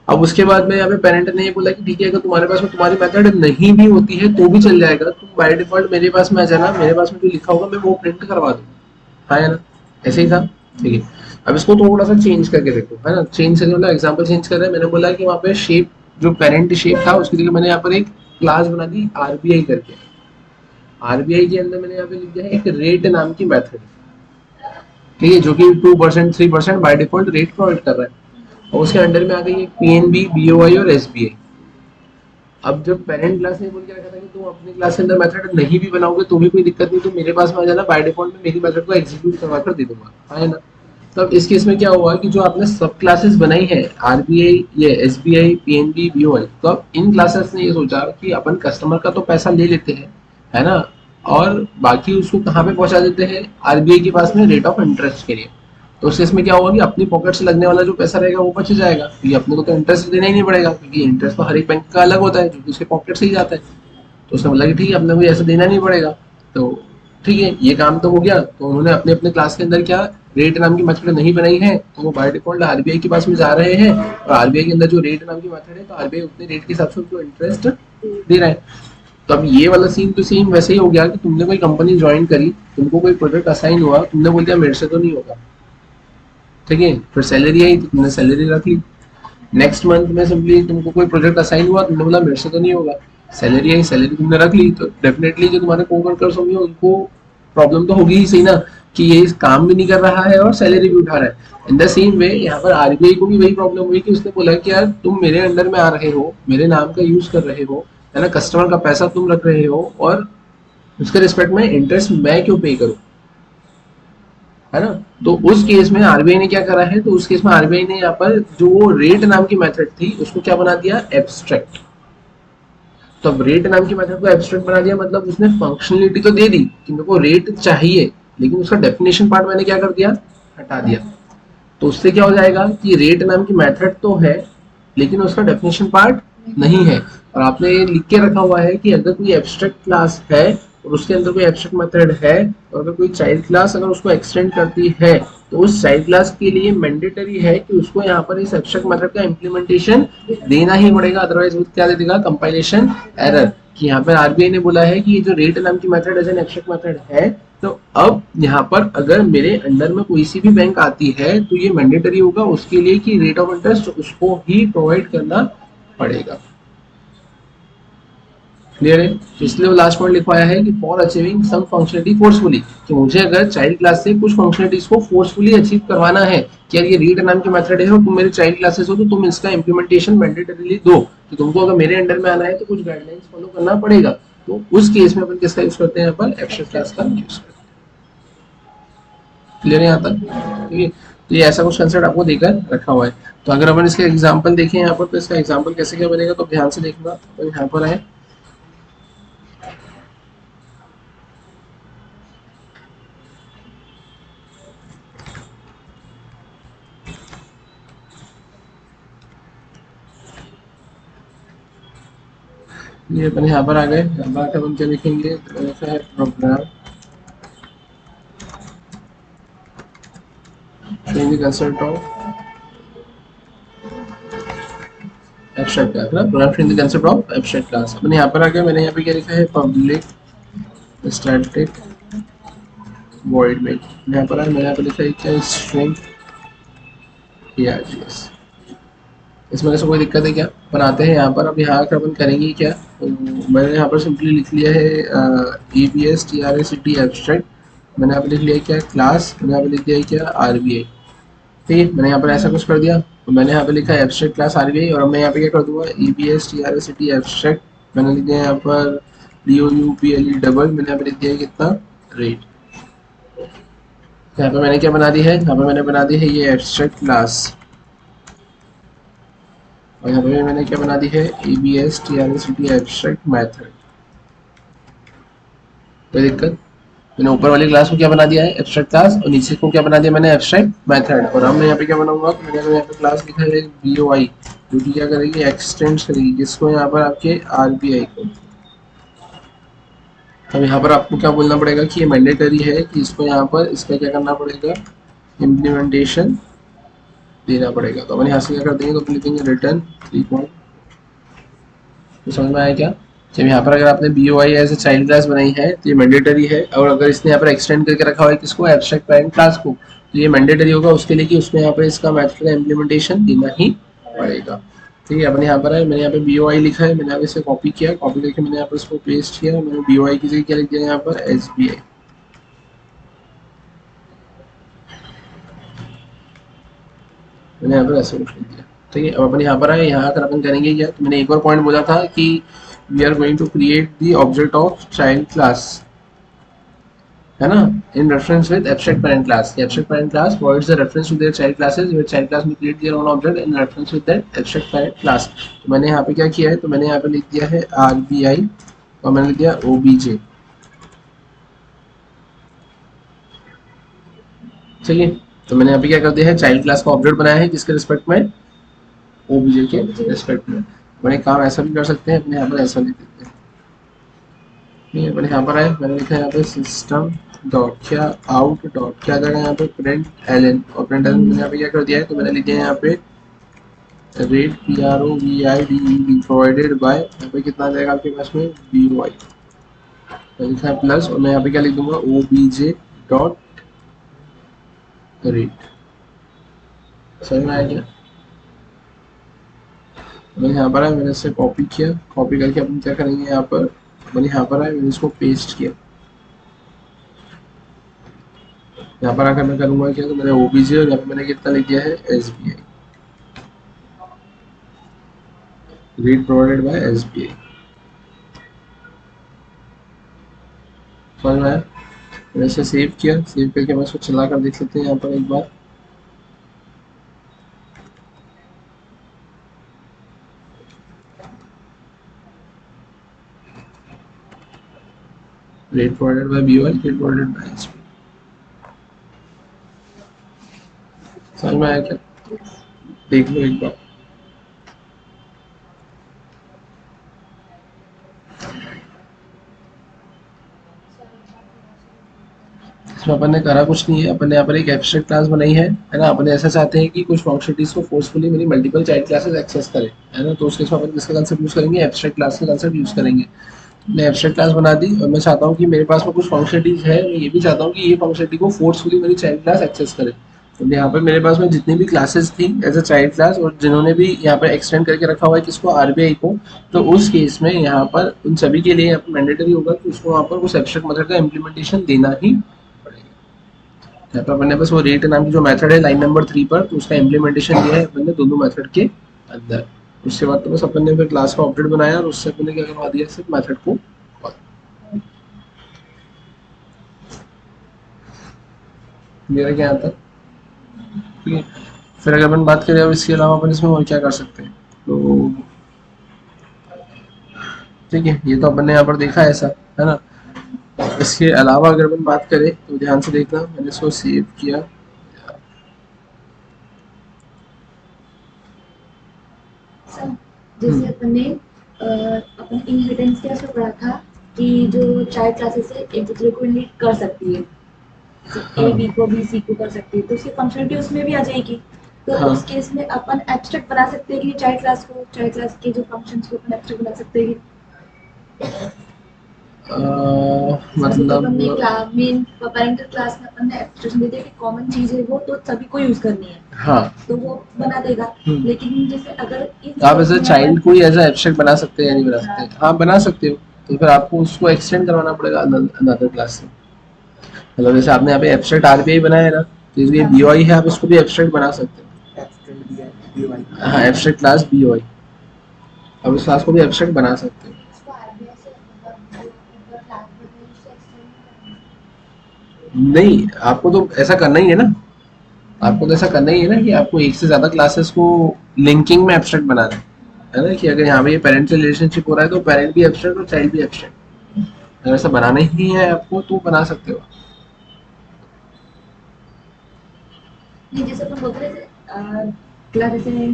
Speaker 1: अब उसके बाद में यहाँ पे पेरेंट ने ये बोला कि ठीक है, अगर तुम्हारे पास में तुम्हारी मेथड नहीं भी होती है तो भी चल जाएगा, तुम बाय डिफॉल्ट मेरे पास में आ जाना, मेरे पास में जो लिखा होगा मैं वो प्रिंट करवा दूंगा, है ना। ऐसे ही था, ठीक है। अब इसको थोड़ा सा चेंज करके देखो, है ना। चेंज करके मतलब एग्जांपल चेंज कर रहे हैं। मैंने बोला कि वहाँ पे शेप जो पेरेंट शेप था उसके लिए मैंने यहाँ पर एक क्लास बना दी आरबीआई करके। आरबीआई के अंदर मैंने यहाँ पे लिख दिया है एक रेट नाम की मेथड, ठीक है, जो कि 2% 3% बाय डिफॉल्ट रेट प्रोवाइड कर रहा है। और उसके अंडर में आ गई एक पीएनबी, बीओआई और एसबीआई। अब जब पेरेंट क्लास ने बोल के रखा था कि तुम अपने क्लास के अंदर मेथड नहीं भी बनाओगे तो भी कोई दिक्कत नहीं, तुम मेरे पास में आ जाना, बाय डिफॉल्ट में मेरी मेथड को एग्जीक्यूट करवा कर दे दूंगा, है ना। तब इस केस में क्या हुआ कि जो आपने सब क्लासेस बनाई है आरबीआई, ये एसबीआई, पीएनबी, बीओआई, तो अब इन क्लासेस ने ये सोचा कि अपन कस्टमर का तो पैसा ले लेते हैं, है ना, और बाकी उसको कहाँ पे पहुंचा देते हैं, आरबीआई के पास में रेट ऑफ इंटरेस्ट के लिए। तो उस केस में क्या होगा कि अपनी पॉकेट से लगने वाला जो पैसा रहेगा वो बच जाएगा, क्योंकि अपने को तो इंटरेस्ट देना ही नहीं पड़ेगा, क्योंकि इंटरेस्ट तो हर एक बैंक का अलग होता है जो कि उसके पॉकेट से ही जाता है। तो उसने बोला कि ठीक है, अपने को ऐसा देना नहीं पड़ेगा, तो ठीक है, ये काम तो हो गया। तो उन्होंने अपने अपने क्लास के अंदर क्या रेट नाम की मेथड नहीं बनाई है, तो वो बाय डिफॉल्ट आरबीआई के पास में जा रहे हैं, और आरबीआई के अंदर जो रेट नाम की मेथड है तो आरबीआई उतने रेट के हिसाब से उनको इंटरेस्ट दे रहा है। तो अब ये वाला सीन तो सेम वैसे ही हो गया कि तुमने कोई कंपनी ज्वाइन करी, तुमको कोई प्रोजेक्ट असाइन हुआ, तुमने बोल दिया मेरे से तो नहीं होगा, ठीक है, फिर सैलरी आई तो तुमने सैलरी रख ली। नेक्स्ट मंथ में सिंपली तुमको कोई प्रोजेक्ट असाइन हुआ, तुमने बोला मेरे से तो नहीं होगा, सैलरी आई, सैलरी तुमने रख ली। तो डेफिनेटली जो तुम्हारे कोवर्कर्स होंगे उनको प्रॉब्लम तो होगी ही सही ना, कि ये काम भी नहीं कर रहा है और सैलरी भी उठा रहा है। इन द सेम वे यहाँ पर आरबीआई को भी वही प्रॉब्लम हुई कि उसने बोला कि यार तुम मेरे अंडर में आ रहे हो, मेरे नाम का यूज कर रहे हो, है ना, कस्टमर का पैसा तुम रख रहे हो, और उसके रिस्पेक्ट में इंटरेस्ट मैं क्यों पे करूं, है ना। तो उस केस में आरबीआई ने क्या करा है, तो उस केस में आरबीआई ने यहाँ पर जो रेट नाम की मेथड थी उसको क्या बना दिया, एब्स्ट्रैक्ट। तो अब रेट नाम की मेथड को एब्स्ट्रैक्ट बना दिया, मतलब उसने फंक्शनलिटी तो दे दी कि मेरे को रेट चाहिए, लेकिन उसका डेफिनेशन पार्ट मैंने क्या कर दिया, हटा दिया। तो उससे क्या हो जाएगा कि रेट नाम की मेथड तो है लेकिन उसका डेफिनेशन पार्ट नहीं है। और आपने ये लिख के रखा हुआ है कि अगर कोई एब्स्ट्रैक्ट क्लास है और उसके अंदर कोई एब्स्ट्रैक्ट मेथड है, और अगर कोई चाइल्ड क्लास अगर उसको एक्सटेंड करती है, तो उस चाइल्ड क्लास के लिए मैंडेटरी है कि उसको यहाँ पर इस एब्स्ट्रैक्ट मेथड का इम्प्लीमेंटेशन देना ही पड़ेगा, अदरवाइज वो क्या दे देगा, कंपाइलेशन एरर। कि यहाँ पर आरबीआई ने बोला है कि ये जो रेट नाम की method as an abstract method है, तो अब यहाँ पर अगर मेरे अंडर में कोई सी भी बैंक आती है तो ये मैंडेटरी होगा उसके लिए कि रेट ऑफ इंटरेस्ट उसको ही प्रोवाइड करना पड़ेगा। क्लियर है? तो इसलिए वो लास्ट पॉइंट लिखवाया है कि for achieving some functionality forcefully, कि मुझे अगर चाइल्ड क्लास से कुछ फंक्शनलिटीज को फोर्सफुली अचीव करवाना है, कि यार ये रीड नाम की मेथड है और तुम मेरे चाइल्ड क्लासेस हो तो तुम इसका इंप्लीमेंटेशन मैंडेटरीली दो, कि तुमको अगर मेरे अंडर में आना है तो कुछ गाइडलाइंस फॉलो करना पड़ेगा। तो उस केस में अपन किसका यूज करते हैं, अपन एब्स्ट्रैक्ट क्लास का यूज करते हैं। क्लियर है यहाँ तक? ठीक है, तो ये ऐसा कुछ कंसेप्ट आपको देकर रखा हुआ है। तो अगर अपन इसका एग्जाम्पल देखें यहाँ पर, तो इसका एग्जाम्पल कैसे क्या बनेगा, तो ध्यान से देखना। तो यहाँ पर है, ये अपन यहाँ पर आ गए। यहाँ पर आकर हम क्या लिखेंगे, तो ऐसा है program showing the concept of abstract class ना, program showing the concept of abstract class। अपन यहाँ पर आ गए, मैंने यहाँ पे क्या लिखा है, पब्लिक स्टैटिक वॉइड मेन। यहाँ पर मैंने यहाँ पे लिखा है क्या, स्ट्रिंग args। इसमें कैसे कोई दिक्कत है क्या, बनाते हैं यहाँ पर। अब यहाँ आकर अपन करेंगे क्या, तो मैंने यहाँ पर सिंपली लिख लिया है EBS एब्स्ट्रैक्ट। मैंने यहाँ पे लिख लिया क्या, क्लास। मैंने यहाँ पे लिख दिया क्या, RBI। ठीक है, मैंने यहाँ पर ऐसा कुछ कर दिया। तो मैंने यहाँ पे लिखा है एब्स्ट्रैक्ट क्लास RBI, और अब मैं यहाँ पे क्या कर दूंगा, EBS एब्स्ट्रैक्ट। मैंने लिख दिया यहाँ पर DOUPLE डबल। मैंने यहाँ पे लिख दिया है कितना, रेट। यहाँ पे मैंने क्या बना दी है, यहाँ पे मैंने बना दी है ये एब्स्ट्रैक्ट क्लास, और यहाँ पे मैंने क्या बना दी है, EBS एब्स्ट्रैक्ट मेथड। कोई दिक्कत? मैंने ऊपर वाली क्लास को क्या बना दिया है, एब्स्ट्रैक्ट क्लास, और नीचे को क्या बना दिया मैंने, एब्स्ट्रैक्ट मेथड। और अब मैं यहाँ पे क्या बनाऊंगा, मैंने यहाँ पे क्लास लिखा है BOI, जो कि क्या करेगी, एक्सटेंड करेगी किसको, यहाँ पर आपके RBI को। अब यहाँ पर आपको क्या बोलना पड़ेगा कि ये मैंडेटरी है कि इसको यहाँ पर इसका क्या करना पड़ेगा, इम्प्लीमेंटेशन देना पड़ेगा। तो अपन यहाँ से क्या कर देंगे, तो अपन लिखेंगे रिटर्न 3 पॉइंट। तो समझ में आया क्या? जब यहाँ पर अगर आपने BOI as a child class बनाई है तो ये मैंडेटरी है, और अगर इसने यहाँ पर एक्सटेंड करके रखा हुआ है किसको, एब्स्ट्रैक्ट पेरेंट क्लास को, तो ये मैंडेटरी होगा उसके लिए कि उसमें यहाँ पर इसका मेथड का इम्प्लीमेंटेशन देना ही पड़ेगा। ठीक है, अपने यहाँ पर है, मैंने यहाँ पे BOI लिखा है, मैंने यहाँ पे इसे कॉपी किया, कॉपी करके मैंने यहाँ पर इसको पेस्ट किया, मैंने BOI की जगह क्या लिख दिया यहाँ पर, SBI। मैंने यहाँ पर ऐसे कुछ लिख दिया। ठीक है, अब अपन यहाँ पर आए, यहाँ आकर अपन करेंगे क्या, तो मैंने एक और पॉइंट बोला था कि we are going to create the object of child class, है ना, in reference with abstract parent class. Abstract parent class provides the reference to their child classes, where child class में create their own object in reference with that abstract parent class. तो मैंने यहाँ पे क्या किया है, तो मैंने यहाँ पे लिख दिया है RBI, और मैंने लिख दिया OBJ। चलिए, तो मैंने यहाँ पे क्या कर दिया है, चाइल्ड क्लास का ऑब्जेक्ट बनाया है किसके रिस्पेक्ट में, OBJ के रिस्पेक्ट में। मैंने काम ऐसा भी कर सकते हैं, अपने यहाँ पर ऐसा लिख देते हैं। ठीक है, मैंने यहाँ पर आए, मैंने लिखा है यहाँ पे सिस्टम डॉट क्या आउट डॉट क्या जाएगा यहाँ पे, प्रिंट एलन। और प्रिंट एलन मैंने यहाँ पे क्या कर दिया है, तो मैंने लिख दिया है यहाँ पे रेट PROVIDED प्रोवाइडेड बाय, यहाँ पे कितना जाएगा आपके पास में, BOI। तो लिखा है प्लस, और मैं यहाँ पे क्या लिख दूंगा, OBJ डॉट रेट। समझ में आया क्या? मैंने यहाँ पर आया, मैंने इसे कॉपी किया, कॉपी करके अपन क्या करेंगे यहाँ पर, मैंने यहाँ पर आया, मैंने इसको पेस्ट किया। यहाँ पर आकर मैं करूँगा क्या, तो मैंने OBJ और यहाँ पे मैंने कितना लिख दिया है, SBI, rate provided by SBI। समझ में आया? मैंने इसे सेव किया, सेव करके मैं इसको चला कर देख लेते हैं यहाँ पर एक बार। Rate provided by BOI, rate provided by SBI। समझ में आया क्या? देख लो एक बार। इसमें अपन ने करा कुछ नहीं है, अपन ने यहाँ पर एक एब्स्ट्रैक्ट क्लास बनाई है ना। अपन ऐसा चाहते हैं कि कुछ फंक्शनलिटीज को फोर्सफुली मेरी मल्टीपल चाइल्ड क्लासेस एक्सेस करें, है ना। तो उसके इसमें अपन किसका कंसेप्ट यूज करेंगे, एब्स्ट्रैक्ट क्लास का कंसेप्ट यूज करेंगे। मैं एब्स्ट्रैक्ट क्लास बना दी और मैं चाहता हूँ कि मेरे पास में कुछ फंक्शनलिटीज है, मैं ये भी चाहता हूँ कि ये फंक्शनलिटी को फोर्सफुली मेरी चाइल्ड क्लास एक्सेस करे। तो यहाँ पर मेरे पास में जितनी भी क्लासेस थी एज अ चाइल्ड क्लास, और जिन्होंने भी यहाँ पर एक्सटेंड करके रखा हुआ है किसको, आरबीआई को, तो उस केस में यहाँ पर उन सभी के लिए मैंडेटरी होगा कि उसको वहाँ पर उस एब्स्ट्रैक्ट मेथड का इम्प्लीमेंटेशन देना ही पड़ेगा। यहाँ पर मैंने बस वो रेट नाम की जो मेथड है लाइन नंबर 3 पर, तो उसका इम्प्लीमेंटेशन दिया है अपन ने दोनों मेथड के अंदर। उसके बाद तो बस अपन ने फिर क्लास का ऑब्जेक्ट बनाया और उससे अपन ने क्या करवा दिया, सिर्फ मेथड को कॉल। मेरा क्या आता, ठीक है। फिर अगर अपन बात करें अब इसके अलावा अपन इसमें और क्या कर सकते हैं, तो ठीक है, ये तो अपन ने यहाँ पर देखा है ऐसा, है ना। इसके अलावा अगर अपन बात करें तो ध्यान से देखना, मैंने इसको सेव किया।
Speaker 2: सर जैसे अपन ने अपन इनहेरिटेंस के उसमें पढ़ा था कि जो चाइल्ड क्लासेस है एक दूसरे को इनहेरिट कर सकती है, ए बी को बी सी को कर सकती है, तो उसकी फंक्शनलिटी उसमें भी आ जाएगी। तो
Speaker 1: हाँ।
Speaker 2: उस केस में अपन एब्स्ट्रैक्ट बना सकते हैं कि चाइल्ड क्लास को, चाइल्ड क्लास के जो फंक्शंस को अपन एब्स्ट्रैक्ट बना सकते हैं।
Speaker 1: मतलब
Speaker 2: मेन पेरेंटल क्लास में अपन ने एब्स्ट्रैक्शन दे दिया कि कॉमन चीज है वो तो सभी को यूज करनी है,
Speaker 1: हाँ,
Speaker 2: तो वो बना देगा। लेकिन जैसे अगर
Speaker 1: आप एज अ चाइल्ड को ही एज अ एब्स्ट्रैक्ट बना सकते हैं या नहीं बना सकते, हाँ बना सकते हो। तो फिर आपको उसको एक्सटेंड करवाना पड़ेगा अनदर क्लास से। मतलब जैसे आपने यहाँ पे एब्स्ट्रैक्ट आरबीआई बनाया है ना, तो ये बीओआई है, आप इसको भी एब्स्ट्रैक्ट बना सकते हो।
Speaker 3: एब्स्ट्रैक्ट भी है बीओआई,
Speaker 1: हाँ, एब्स्ट्रैक्ट क्लास बीओआई, अब उस क्लास को भी एब्स्ट्रैक्ट बना सकते हो। नहीं, आपको तो ऐसा करना ही है ना, आपको तो ऐसा करना ही है ना कि आपको एक से ज्यादा क्लासेस को लिंकिंग में एब्स्ट्रैक्ट बनाना है ना, कि अगर यहाँ पे ये पेरेंट से रिलेशनशिप हो रहा है तो पेरेंट भी एब्स्ट्रैक्ट और चाइल्ड भी एब्स्ट्रैक्ट। अगर ऐसा बनाना ही है आपको तो बना सकते हो।
Speaker 2: नहीं जैसे अपन बोलते हैं क्लास, जैसे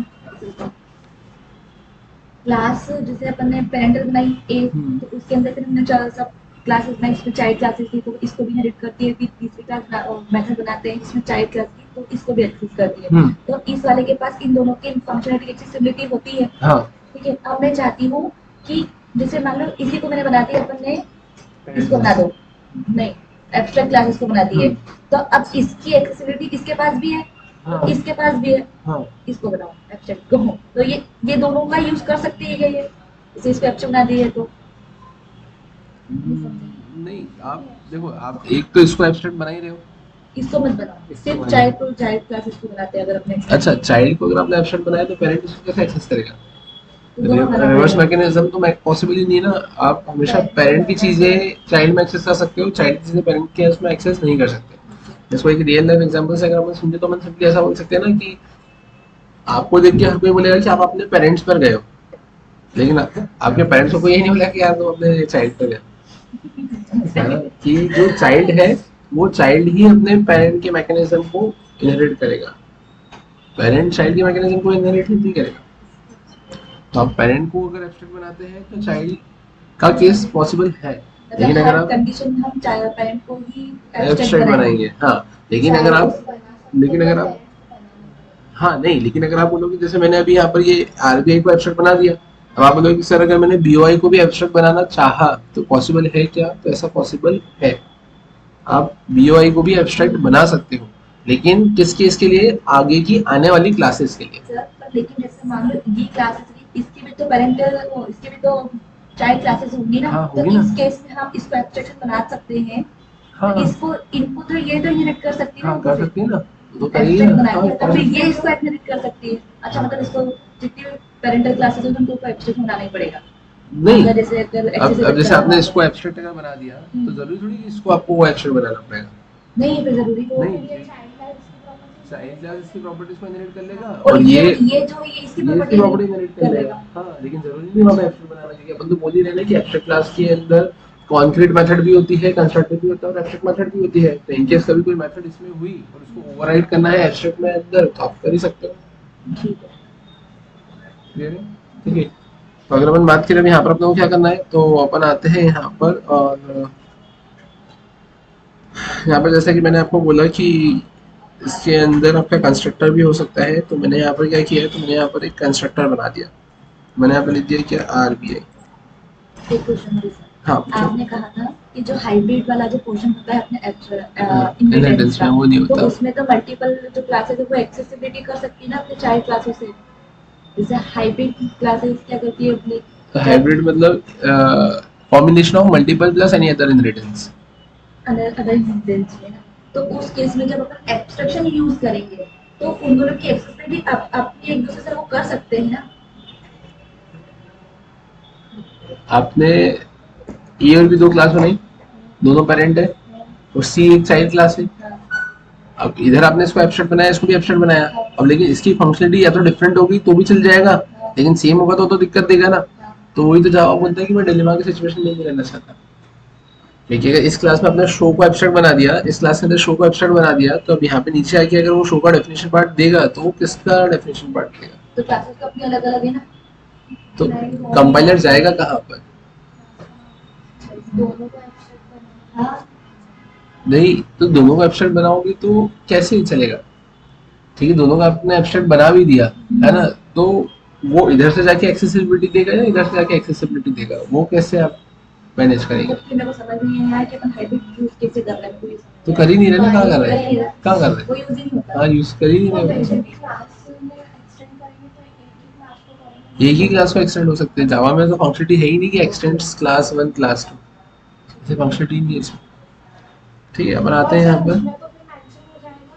Speaker 2: क्लास जैसे अपन ने पेरेंटल बनाई ए, तो उसके अंदर फिर हमने सब क्लासेस बनाई, इसमें चाइल्ड क्लासेस थी तो इसको भी इनहेरिट करती है। फिर तीसरी क्लास मेथड बनाते हैं जिसमें चाइल्ड क्लास की, तो इसको भी एक्सेस करती है। तो इस वाले के पास इन दोनों की फंक्शनलिटी एक्सेसिबिलिटी होती है,
Speaker 1: हाँ,
Speaker 2: ठीक है। अब मैं चाहती हूँ कि जैसे मान लो इसी को मैंने बना दिया, अपन ने इसको बना दो, नहीं एब्स्ट्रैक्ट क्लासेस को बना दी है, तो अब इसकी एक्सेसिबिलिटी इसके पास भी है,
Speaker 1: हाँ,
Speaker 2: इसके पास भी है,
Speaker 1: हाँ।
Speaker 2: इसको बनाओ एब्स्ट्रैक्ट को, तो ये दोनों का यूज कर सकती है ये इसे इसको एब्स्ट्रैक्ट बना दी है तो।
Speaker 1: नहीं, आप देखो, आप एक तो इसको एब्स्ट्रैक्ट बना ही रहे हो,
Speaker 2: इसको मत बनाओ, सिर्फ चाइल्ड क्लासेस को बनाते हैं अगर अपने।
Speaker 1: अच्छा, चाइल्ड को अगर आपने एब्स्ट्रैक्ट बनाया तो पेरेंट उसको कैसे एक्सेस करेगा?
Speaker 2: तो दोनों बनाना
Speaker 1: रिवर्स
Speaker 2: पड़ेगा।
Speaker 1: मैकेनिज्म तो पॉसिबल ही नहीं है ना। आप हमेशा पेरेंट की चीजें चाइल्ड में एक्सेस कर सकते हो, चाइल्ड की चीजें पेरेंट के उसमें एक्सेस नहीं कर सकते। इसको एक रियल लाइफ एग्जांपल से अगर हम समझे तो हम सिंपली ऐसा बोल सकते हैं ना कि आपको देख के हर कोई बोलेगा कि आप अपने पेरेंट्स पर गए हो, लेकिन आपके पेरेंट्स को यही नहीं बोला कि यार तुम अपने चाइल्ड पर गए, है ना। कि जो चाइल्ड है वो चाइल्ड ही अपने पेरेंट के मैकेनिज्म को इनहेरिट करेगा, पेरेंट चाइल्ड के मैकेनिज्म को इनहेरिट नहीं करेगा। तो आप पेरेंट को अगर एब्स्ट्रैक्ट बनाते हैं तो चाइल्ड का केस पॉसिबल है, लेकिन अगर आप
Speaker 2: कंडीशन हम चाइल्ड पेरेंट को ही
Speaker 1: एब्स्ट्रैक्ट बनाएंगे, हाँ, लेकिन अगर आप हाँ नहीं, लेकिन अगर आप बोलोगे जैसे मैंने अभी यहाँ पर ये आरबीआई को एब्स्ट्रैक्ट बना दिया, अब आप बोलोगे कि सर अगर मैंने बीओआई को भी एब्स्ट्रैक्ट बनाना चाहा तो पॉसिबल है क्या? तो ऐसा पॉसिबल है, आप बीओआई को भी एब्स्ट्रैक्ट बना सकते हो, लेकिन किस केस के लिए? आगे की आने वाली क्लासेस के लिए।
Speaker 2: सर लेकिन जैसे मान लो ये क्लासेस इसकी भी तो पेरेंटल, इसकी भी तो चाइल्ड क्लासेस होंगी ना,
Speaker 1: हाँ,
Speaker 2: तो
Speaker 1: होगी ना।
Speaker 2: इस केस में हम इसको एब्स्ट्रैक्शन बना सकते हैं।
Speaker 1: हाँ,
Speaker 2: तो इसको इनको तो ये तो इनहेरिट कर सकती है
Speaker 1: हाँ,
Speaker 2: ना,
Speaker 1: कर सकती है ना, तो करिए
Speaker 2: एब्स्ट्रैक्ट
Speaker 1: ना,
Speaker 2: बनाया
Speaker 1: हाँ,
Speaker 2: है, तो
Speaker 1: कर
Speaker 2: फिर
Speaker 1: सकती
Speaker 2: ये इसको इनहेरिट कर सकती है। अच्छा मतलब इसको जितनी पेरेंटल क्लासेस होगी उनको एब्स्ट्रैक्ट बनाना ही पड़ेगा।
Speaker 1: नहीं,
Speaker 2: अगर जैसे
Speaker 1: अब जैसे आपने इसको एब्स्ट्रैक्ट अगर बना दिया तो जरूरी थोड़ी कि इसको आपको वो एब्स्ट्रैक्ट बनाना पड़ेगा।
Speaker 2: नहीं ये तो जरूरी तो
Speaker 1: नहीं, चाइल्ड क्लास इसकी प्रॉपर्टीज को इनहेरिट कर लेगा
Speaker 2: और ये
Speaker 1: ये
Speaker 2: इसकी
Speaker 1: प्रॉपर्टी इनहेरिट कर लेगा। हाँ, लेकिन जरूरी नहीं वहाँ पे एब्स्ट्रैक्ट बनाना, क्योंकि अपन तो बोल ही रहे ना कि एब्स्ट्रैक्ट क्लास के अंदर कॉन्क्रीट मेथड भी होती है, कंस्ट्रक्टिव भी होता है और एब्स्ट्रैक्ट मेथड भी होती है। तो इनकेस कभी कोई मेथड इसमें हुई और उसको ओवरराइड करना है एब्स्ट्रैक्ट में अंदर, तो आप कर ही सकते हो।
Speaker 2: ठीक है।
Speaker 1: क्लियर है? ठीक है, तो अगर अपन बात करें यहाँ पर अपने को क्या करना है, तो अपन आते हैं यहाँ पर और यहाँ पर जैसा कि मैंने आपको बोला कि इसके अंदर आपका कंस्ट्रक्टर भी हो सकता है, तो मैंने यहाँ पर क्या किया है, तो मैंने यहाँ पर एक कंस्ट्रक्टर बना दिया। मैंने यहाँ पर लिख दिया क्या, RBI।
Speaker 2: एक क्वेश्चन भी सर,
Speaker 1: हाँ पूछो।
Speaker 2: आपने कहा था कि जो हाइब्रिड वाला जो पोर्शन होता है अपने
Speaker 1: इनहेरिटेंस
Speaker 2: इनहेरिटेंस
Speaker 1: में
Speaker 2: का,
Speaker 1: वो नहीं
Speaker 2: तो
Speaker 1: होता।
Speaker 2: उसमें तो मल्टीपल जो क्लासेस है वो एक्सेसिबिलिटी कर सकती है ना अपने चाइल्ड क्लासों से। जैसे हाइब्रिड क्लासेस क्या करती है अपने
Speaker 1: हाइब्रिड मतलब combination of multiple plus any other inheritance.
Speaker 2: Other inheritance में ना, तो उस केस में जब अपन एब्स्ट्रैक्शन यूज करेंगे तो उन दोनों की एक्सेसिबिलिटी अपनी एक दूसरे से वो कर सकते हैं ना।
Speaker 1: आपने ए और बी दो क्लास बनाई, दोनों पेरेंट है, और सी एक चाइल्ड क्लास है। अब इधर आपने इसको एब्स्ट्रैक्ट बनाया, इसको भी एब्स्ट्रैक्ट बनाया। अब लेकिन इसकी फंक्शनलिटी या तो डिफरेंट होगी तो भी चल जाएगा, लेकिन सेम होगा तो दिक्कत देगा ना। तो वही तो जवाब बोलता है कि मैं डिलेमा की सिचुएशन में नहीं रहना चाहता। देखिए अगर इस क्लास में आपने शो को एब्स्ट्रैक्ट बना दिया, इस क्लास के अंदर शो को एब्स्ट्रैक्ट बना दिया, तो अब यहाँ पे नीचे आके अगर वो शो का डेफिनेशन पार्ट देगा तो वो किसका डेफिनेशन पार्ट देगा?
Speaker 2: तो क्लासेस तो अपनी अलग अलग है ना,
Speaker 1: तो कंपाइलर जाएगा कहाँ पर?
Speaker 2: दोनों को एक्सेप्ट करना। हाँ,
Speaker 1: नहीं, तो दोनों का एब्स्ट्रैक्ट बनाओगे तो कैसे चलेगा? ठीक है, दोनों का आपने एब्स्ट्रैक्ट बना भी दिया है ना, तो वो इधर से जाके एक्सेसिबिलिटी देगा या इधर से जाके एक्सेसिबिलिटी देगा, वो कैसे आप मैनेज करेंगे?
Speaker 2: मतलब कि मेरे को समझ नहीं आया कि अपन हाइब्रिड यूज कैसे कर रहे हैं, कोई
Speaker 1: तो कर ही नहीं रहे ना, कहाँ कर रहे
Speaker 2: कर ही नहीं
Speaker 1: हैं,
Speaker 2: रहा।
Speaker 1: कहाँ कर रहे
Speaker 2: कोई
Speaker 1: हैं?
Speaker 2: यूज ही नहीं होता।
Speaker 1: हाँ, यूज कर ही नहीं
Speaker 2: तो
Speaker 1: रहे।
Speaker 2: वैसे भी
Speaker 1: एक ही क्लास को एक्सटेंड हो सकते हैं, जावा में तो फंक्शनलिटी है ही नहीं कि एक्सटेंड्स क्लास 1 क्लास 2, ऐसे फंक्शनलिटी नहीं है इसमें। ठीक है, अपन आते हैं यहाँ पर
Speaker 3: उसमें तो फिर मेंशन हो जाएगा ना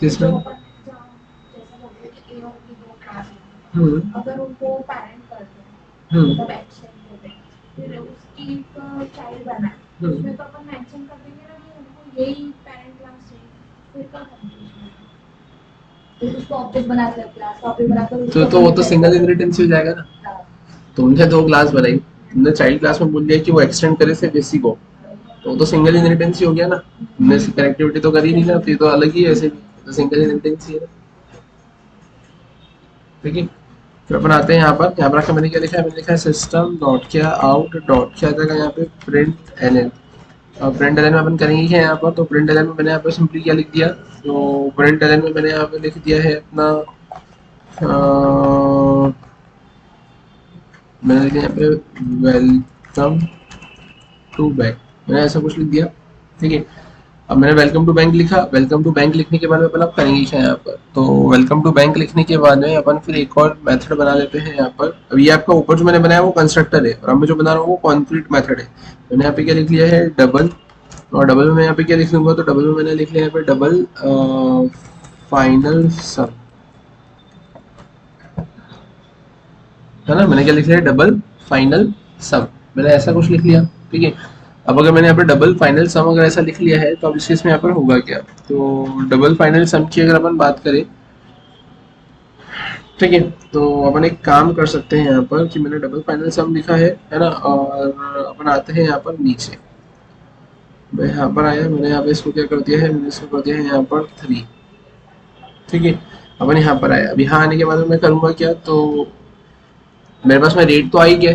Speaker 3: कि
Speaker 1: किसमें।
Speaker 3: जो अपन जहाँ जैसे बोल रहे कि ए और बी दो क्लास है,
Speaker 1: हम्म
Speaker 3: अगर उनको पेरेंट कर दो
Speaker 1: हम्म
Speaker 3: मतलब एक्सटेंड हो गए, फिर उसकी एक चाइल्ड बना है,
Speaker 1: हम्म।
Speaker 3: उसमें तो अपन मेंशन कर देंगे ना कि उनको यही पेरेंट क्लास चाहिए, फिर क्या कंफ्यूजन है।
Speaker 2: फिर उसको ऑब्जेक्ट बनाकर क्लास ऑब्जेक्ट बनाकर
Speaker 1: तो वो तो सिंगल इनहेरिटेंस हो जाएगा ना।
Speaker 2: हाँ,
Speaker 1: तुमने दो क्लास बनाई, तुमने चाइल्ड क्लास में बोल दिया कि वो एक्सटेंड करे सिर्फ इसी को, तो वो तो सिंगल इनहेरिटेंस ही हो गया ना। तुमने इसकी कनेक्टिविटी तो करी नहीं ना, तो ये तो अलग ही है, ऐसे भी तो सिंगल इनहेरिटेंस ही है ना। ठीक है, फिर अपन आते हैं यहाँ पर आकर मैंने क्या लिखा है, मैंने लिखा है सिस्टम डॉट क्या आउट डॉट क्या जाएगा यहाँ पे प्रिंट एलएन। अब प्रिंट एलएन में अपन करेंगे क्या यहाँ पर, तो प्रिंट एलएन में मैंने यहाँ पर सिंपली क्या लिख दिया, तो प्रिंट एलएन में मैंने यहाँ पे लिख दिया है अपना मैंने लिखा यहाँ पे वेलकम टू बैंक, मैंने ऐसा कुछ लिख दिया। ठीक है, अब मैंने वेलकम टू बैंक लिखा। वेलकम टू बैंक लिखने के बाद में अपन अब करेंगे क्या यहाँ पर, तो वेलकम टू बैंक लिखने के बाद में अपन फिर एक और मेथड बना लेते हैं यहाँ पर। अब ये आपका ऊपर जो मैंने बनाया वो कंस्ट्रक्टर है, और अब मैं जो बना रहा हूँ वो कॉन्क्रीट मेथड है। मैंने यहाँ पे क्या लिख लिया है, डबल, और डबल में मैं यहाँ पे क्या लिख लूंगा, तो डबल में मैंने लिख लिया यहाँ पे डबल फाइनल सम, है ना। मैंने क्या लिख लिया, डबल फाइनल सम, मैंने ऐसा कुछ लिख लिया। ठीक है, अब अगर मैंने यहाँ पे डबल फाइनल सम अगर ऐसा लिख लिया है, तो अब इस केस में यहाँ पर होगा क्या, तो डबल फाइनल सम की अगर अपन बात करें, ठीक है, तो अपन एक काम कर सकते हैं यहाँ पर कि मैंने डबल फाइनल सम लिखा है ना, और अपन आते हैं यहाँ पर नीचे। मैं यहाँ पर आया, मैंने यहाँ पे इसको क्या कर दिया है, मैंने इसको कर दिया है यहाँ पर 3। ठीक है, अपन यहाँ पर आया, अब यहाँ आने के बाद में मैं करूँगा क्या, तो मेरे पास में रेट तो आ ही गया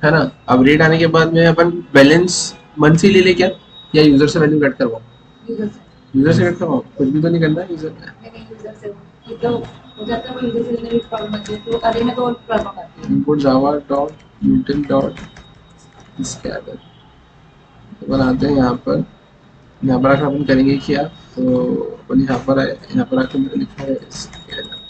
Speaker 1: है ना। अब रेट आने के बाद में अपन बैलेंस मन से ले ले क्या, या यूजर से वैल्यू कट करवाऊँ?
Speaker 2: यूजर से।
Speaker 1: यूजर से कट करवाऊँ, कुछ भी तो नहीं करना है यूजर में।
Speaker 2: मैंने यूजर से ये तो हो जाता है, वो यूजर से लेने में प्रॉब्लम आती है, तो अरे में तो और प्रॉब्लम आती है।
Speaker 1: Input Java dot util dot scanner, अपन आते हैं यहाँ पर, यहाँ पर आकर अपन करेंगे क्या, तो अपन यहाँ पर आए, यहाँ पर आकर मैंने लिखा है स्कैनर।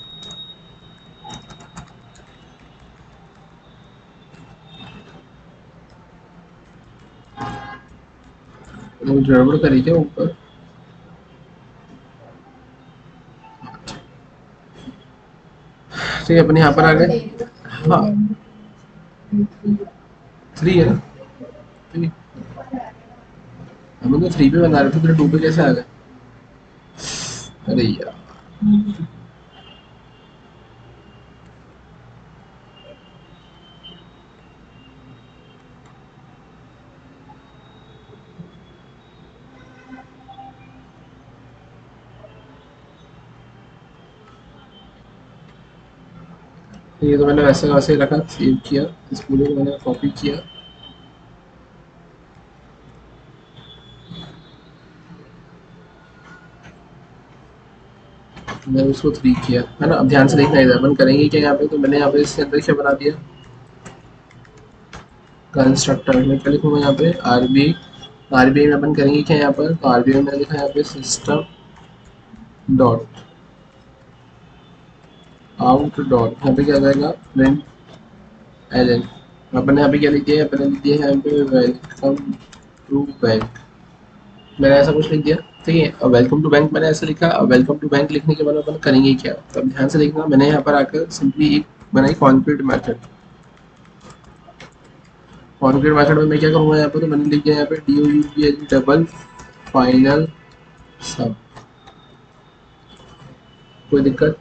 Speaker 1: वो गड़बड़ करी क्या ऊपर, ठीक है, अपन यहाँ पर आ गए। हाँ 3 है ना, ठीक है, हम तो 3 पे बना रहे थे, फिर 2 पे कैसे आ गए, अरे यार। ये तो मैंने वैसे वैसे ही रखा, सेव किया, इस पूरे को मैंने कॉपी किया। मैंने उसको 3 किया है ना। अब ध्यान से देखना इधर अपन करेंगे क्या यहाँ पे, तो मैंने यहाँ पे इसके अंदर क्या बना दिया कंस्ट्रक्टर में क्या लिखूंगा यहाँ पे आरबीआई में अपन करेंगे क्या यहाँ पर, तो आरबीआई में लिखा है यहाँ पे सिस्टम डॉट आउट डॉट, यहाँ पे क्या आ जाएगा प्रिंट एल। अपन ने यहाँ पे क्या लिख दिया है, अपन ने लिख दिया है यहाँ पे वेलकम टू बैंक, मैंने ऐसा कुछ लिख दिया। ठीक है, और वेलकम टू बैंक मैंने ऐसा लिखा। और वेलकम टू बैंक लिखने के बाद अपन करेंगे क्या, तो अब ध्यान से देखना, मैंने यहाँ पर आकर सिंपली एक बनाई कॉन्क्रीट मेथड। कॉन्क्रीट मेथड में मैं क्या करूँगा यहाँ पे, तो मैंने लिख दिया यहाँ पे DOUBL डबल फाइनल सम, कोई दिक्कत।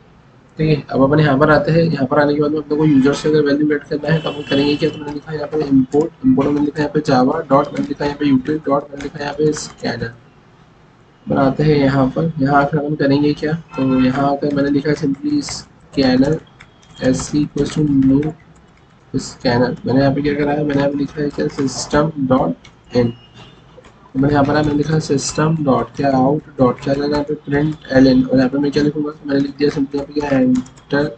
Speaker 1: ठीक है, अब अपन यहाँ पर आते हैं। यहाँ पर आने के बाद में अपने को यूजर से अगर वैल्यू गेट करना है तो अपन करेंगे क्या, तो मैंने लिखा है यहाँ पे इम्पोर्ट में लिखा है यहाँ पे जावा डॉट, मैंने लिखा है यहाँ पे यूटिल डॉट, मैंने लिखा है यहाँ पे स्कैनर। बनाते हैं यहाँ पर, यहाँ आकर अपन करेंगे क्या, तो यहाँ आकर मैंने लिखा है simply scanner SC new scanner. मैंने यहाँ पे क्या करा है, मैंने यहाँ पे लिखा है क्या सिस्टम डॉट इन, तो मैंने यहाँ पर मैंने लिखा है सिस्टम डॉट क्या आउट डॉट क्या जाएगा यहाँ पे प्रिंट LN, और यहाँ पे मैं क्या लिखूंगा, तो मैंने लिख दिया सिंपली यहाँ पे क्या एंटर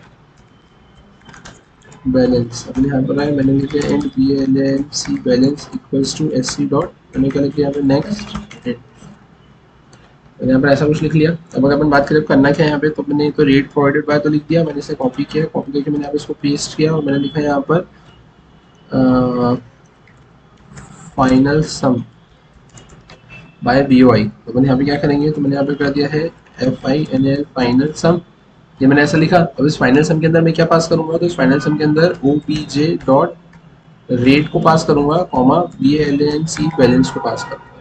Speaker 1: बैलेंस। अपने यहाँ पर आए, मैंने लिख दिया and BALANC balance equals to SC dot, मैंने क्या लिख दिया यहाँ पे नेक्स्ट। मैंने यहाँ पर ऐसा कुछ लिख लिया। अब अगर अपन बात करें करना क्या है यहाँ पे, तो मैंने तो रेट प्रोवाइडेड बाय तो लिख दिया, मैंने इसे कॉपी किया, कॉपी करके मैंने यहाँ पे इसको पेस्ट किया, और मैंने लिखा यहाँ पर फाइनल सम बाय BOI। तो मैंने यहाँ पे क्या करेंगे, तो मैंने यहाँ पे कर दिया है FINL फाइनल सम, ये मैंने ऐसा लिखा। अब इस फाइनल सम के अंदर मैं क्या पास करूंगा, तो इस फाइनल सम के अंदर OBJ डॉट रेट को पास करूंगा, कॉमा BALANC बैलेंस को पास करूंगा।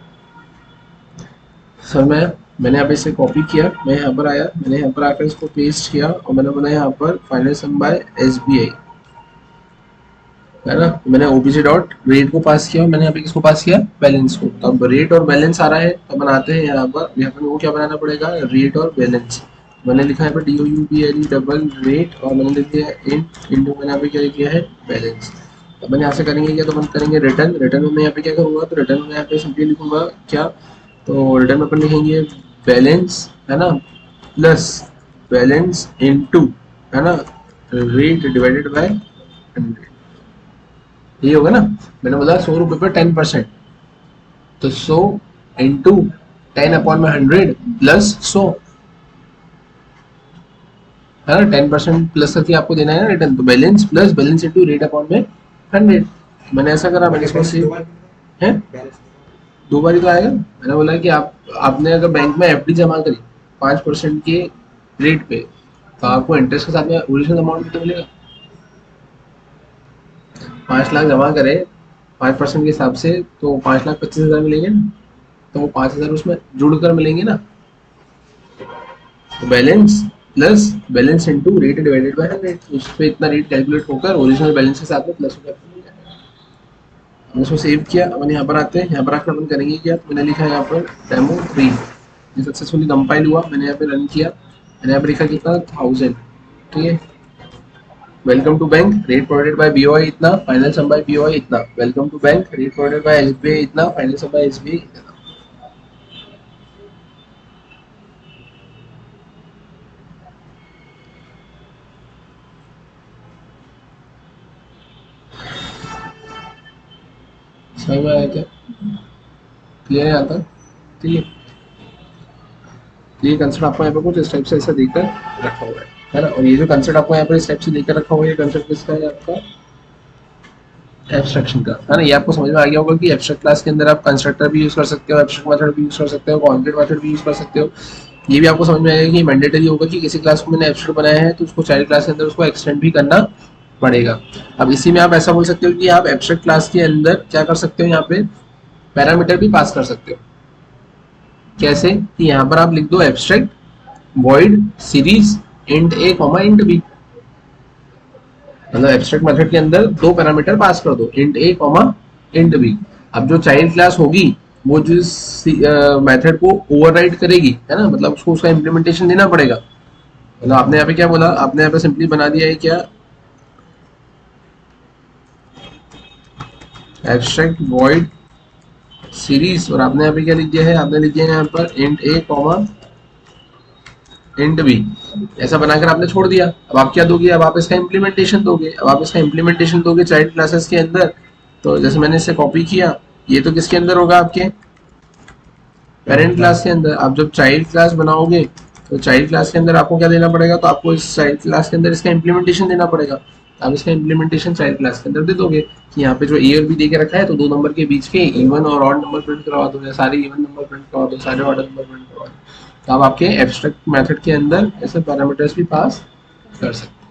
Speaker 1: सर मैंने यहाँ पे इसे कॉपी किया, मैं यहाँ पर आया, मैंने यहाँ पर आकर इसको पेस्ट किया, और मैंने बनाया यहाँ पर फाइनल सम बाय SBI है ना। मैंने OBJ डॉट रेट को पास किया, और मैंने यहाँ पे किसको पास किया बैलेंस को। तो अब रेट और बैलेंस आ रहा है, तो बनाते हैं यहाँ पर वो क्या बनाना पड़ेगा रेट और बैलेंस। मैंने लिखा है यहाँ पर DOUBLE डबल रेट, और मैंने लिख दिया इंटू मैंने यहाँ पे क्या लिख दिया है बैलेंस। अब मैंने यहाँ से करेंगे क्या, तो अपन करेंगे रिटर्न में मैं यहाँ पे क्या करूँगा, तो रिटर्न में यहाँ पे सिंपली लिखूंगा क्या, तो रिटर्न में अपन लिखेंगे बैलेंस है ना प्लस बैलेंस इनटू है ना रेट डिवाइडेड बाय 100, ये होगा ना। मैंने बोला 100 रुपये पर 10%, तो 100 इंटू 10/100 प्लस 100 है ना, 10% प्लस करके आपको देना है ना रिटर्न, तो balance plus balance into rate upon में 100। मैंने ऐसा करा, मैंने इसको सेव है 2 बार ही तो आएगा। मैंने बोला कि आपने अगर बैंक में FD जमा करी 5% के रेट पे, तो आपको इंटरेस्ट के साथ में ओरिजिनल अमाउंट कितना मिलेगा, 5 लाख जमा करे 5% के हिसाब से, तो 5,25,000 मिलेंगे ना, तो वो 5,000 उसमें जुड़कर मिलेंगे ना। तो balance plus balance into rate divided by 100, उस पे इतना रेट कैलकुलेट होकर ओरिजिनल बैलेंस के साथ में प्लस होकर मिल जाएगा। हमने उसको सेव किया। अपन यहाँ पर आते हैं, यहाँ पर आकर अपन करेंगे क्या, तो मैंने लिखा है यहाँ पर डेमो 3, ये सक्सेसफुली कंपाइल हुआ। मैंने यहाँ पे रन किया, मैंने यहाँ पे लिखा कितना 1000। ठीक है, welcome to bank rate provided by BOI इतना, फाइनल सम बाय BOI इतना, welcome to bank rate provided by SBI इतना, फाइनल सम बाय SBI इतना। समझ में आया क्या, क्लियर है यहाँ तक। ठीक है, तो ये कंसेप्ट आपको यहाँ पे कुछ इस टाइप से ऐसा देकर रखा हुआ है ना। और ये जो कंसेप्ट आपको यहाँ पर इस टाइप से देकर रखा हुआ है, ये कंसेप्ट किसका है आपका एब्स्ट्रैक्शन का है ना। ये आपको समझ में आ गया होगा कि एब्स्ट्रैक्ट क्लास के अंदर आप कंस्ट्रक्टर भी यूज कर सकते हो, एब्स्ट्रैक्ट मेथड भी यूज कर सकते हो, कॉन्क्रीट मेथड भी यूज कर सकते हो। ये भी आपको समझ में आएगा कि मैंडेटरी होगा कि किसी क्लास को मैंने एब्स्ट्रैक्ट बनाया है तो उसको चाइल्ड क्लास के अंदर उसको एक्सटेंड भी करना पड़ेगा। अब इसी में आप ऐसा बोल सकते हो कि आप एब्स्ट्रैक्ट क्लास के अंदर क्या कर सकते हो, यहाँ पे पैरामीटर भी पास कर सकते हो। कैसे कि यहाँ पर आप लिख दो abstract void series int A comma int B, मतलब एब्स्ट्रैक्ट मेथड के अंदर 2 पैरामीटर पास कर दो, int A comma int B। अब जो चाइल्ड क्लास होगी वो जिस मेथड को ओवरराइड करेगी है ना, मतलब उसको उसका इम्प्लीमेंटेशन देना पड़ेगा। मतलब आपने यहाँ पे क्या बोला, आपने यहाँ पे सिंपली बना दिया है क्या एब्स्ट्रैक्ट वॉइड सीरीज, और आपने यहाँ पे क्या लिख दिया है, आपने लिख दिया है यहाँ पर int A comma int B, ऐसा बनाकर आपने छोड़ दिया। अब आप क्या दोगे, अब आप इसका इम्प्लीमेंटेशन दोगे। अब आप इसका इम्प्लीमेंटेशन दोगे चाइल्ड क्लासेस के अंदर, तो जैसे मैंने इसे कॉपी किया, ये तो किसके अंदर होगा, आपके पेरेंट क्लास के अंदर। आप जब चाइल्ड क्लास बनाओगे तो चाइल्ड क्लास के अंदर आपको क्या देना पड़ेगा, तो आपको इस चाइल्ड क्लास के अंदर इसका इम्प्लीमेंटेशन देना पड़ेगा। आप इसका इम्प्लीमेंटेशन चाइल्ड क्लास के अंदर दे दोगे कि यहाँ पे जो ए और बी दे के रखा है, तो 2 नंबर के बीच के इवन और ऑड नंबर प्रिंट करवा दो, या सारे इवन नंबर प्रिंट करवा दो, सारे ऑड नंबर प्रिंट करवा दो। तो आप आपके एब्स्ट्रैक्ट मेथड के अंदर ऐसे पैरामीटर्स भी पास कर सकते हैं।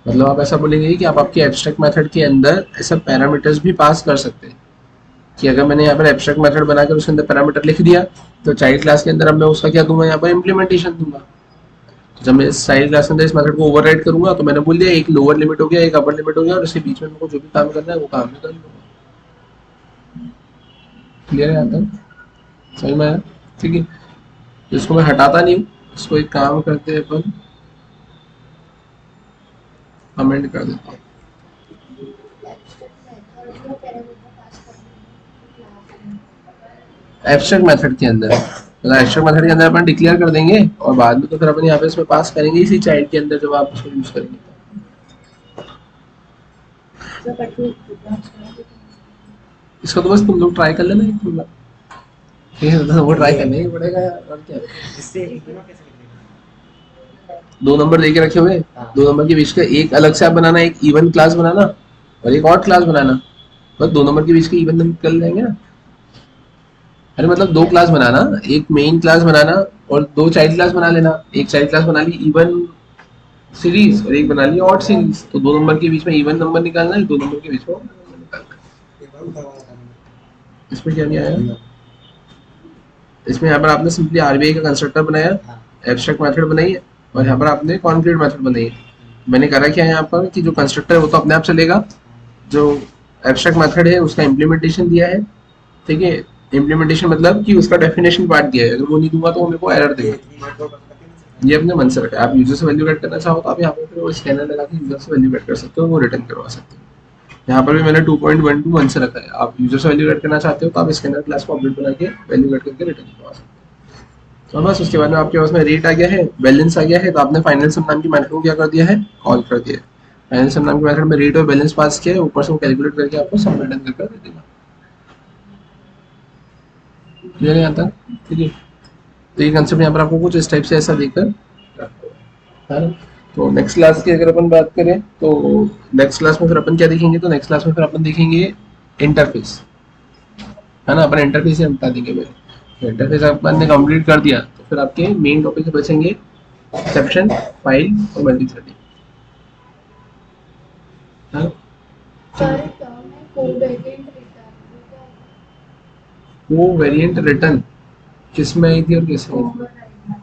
Speaker 1: मतलब आप ऐसा बोलेंगे कि आप आपके एब्स्ट्रैक्ट मेथड के अंदर ऐसा पैरामीटर्स भी पास कर सकते हैं, कि अगर मैंने यहाँ पर एब्स्ट्रैक्ट मेथड बनाकर उसके अंदर पैरामीटर लिख दिया, तो चाइल्ड क्लास के अंदर अब मैं उसका क्या दूंगा, यहाँ पर इम्प्लीमेंटेशन दूंगा। तो जब मैं इस चाइल्ड क्लास के अंदर इस मेथड को ओवरराइड करूंगा, तो मैंने बोल दिया एक लोअर लिमिट हो गया, एक अपर लिमिट हो गया, और इसके बीच में मेरे को जो भी काम करना है वो काम मैं कर लूंगा। क्लियर है यहाँ तक, समझ में आया? ठीक है, तो इसको मैं हटाता नहीं हूँ, इसको एक काम करते हैं अपन, कमेंट कर देता हूँ। एब्स्ट्रैक्ट मेथड के अंदर, मतलब एब्स्ट्रैक्ट मेथड के अंदर अपन डिक्लेयर कर देंगे, और बाद में तो फिर अपन यहाँ पे इसमें पास करेंगे इसी चाइल्ड के अंदर जब आप उसको यूज करेंगे। इसको तो बस तुम लोग ट्राई कर लेना एक बार, ठीक है? तो वो ट्राई करने ही पड़ेगा यार, और क्या।
Speaker 4: इससे इग्नोर कैसे निकलेगा?
Speaker 1: 2 नंबर देके रखे हुए, 2 नंबर के बीच का एक अलग से आप बनाना, एक इवन क्लास बनाना और एक ऑड क्लास बनाना, बस 2 नंबर के बीच के इवन नंबर कर लेंगे ना। अरे मतलब 2 क्लास बनाना, एक मेन क्लास बनाना और 2 चाइल्ड क्लास बना लेना। एक चाइल्ड क्लास बना ली इवन सीरीज और एक बना ली ऑड सीरीज, तो 2 नंबर के बीच में इवन नंबर निकालना है, 2 नंबर के बीच में ऑड नंबर निकालना है। इसमें क्या नहीं आया, इसमें यहाँ पर आपने सिंपली आरबीआई का कंस्ट्रक्टर बनाया, एब्स्ट्रैक्ट मेथड बनाई है, और यहाँ पर आपने कॉन्क्रीट मेथड बनाई है। मैंने करा क्या है यहाँ पर कि जो कंस्ट्रक्टर है वो तो अपने आप चलेगा, जो एब्स्ट्रैक्ट मेथड है उसका इम्प्लीमेंटेशन दिया है, ठीक है? इम्प्लीमेंटेशन मतलब कि उसका डेफिनेशन पार्ट दिया है, अगर वो नहीं दूंगा तो वो मेरे को एरर देगा। ये अपने मन से रखा है, आप यूजर से वैल्यू गेट करना चाहो तो आप यहाँ पर वो स्कैनर लगा के यूजर से वैल्यू गेट कर सकते हो, वो रिटर्न करवा सकते हो। यहाँ पर भी मैंने 2.121 से रखा है, आप यूजर से वैल्यू गेट करना चाहते हो तो आप स्कैनर क्लास को अपडेट बना के वैल्यू गेट करके रिटर्न करवा सकते हो। तो बस उसके बाद में आपके पास में रेट आ गया है, बैलेंस आ गया है, तो आपने फाइनल सम नाम की मेथड को क्या कर दिया है, कॉल कर दिया है। फाइनल सम नाम की मेथड में रेट और बैलेंस पास किया है, ऊपर से वो कैलकुलेट करके आपको सम रिटर्न करके दे देगा। क्लियर है यहाँ तक? ठीक है, तो ये कंसेप्ट यहाँ पर आपको कुछ इस टाइप से ऐसा देकर है ना। तो नेक्स्ट क्लास की अगर अपन बात करें तो नेक्स्ट क्लास में फिर अपन क्या देखेंगे, तो नेक्स्ट क्लास में फिर अपन देखेंगे इंटरफेस, है ना। अपन इंटरफेस से बता देंगे। मेरे इंटरफेस अपन ने कंप्लीट कर दिया तो फिर आपके मेन टॉपिक से बचेंगे एक्सेप्शन, फाइल और मल्टीथ्रेडिंग, है ना। वो वेरिएंट रिटर्न किसमें आई थी और किसमें आई थी?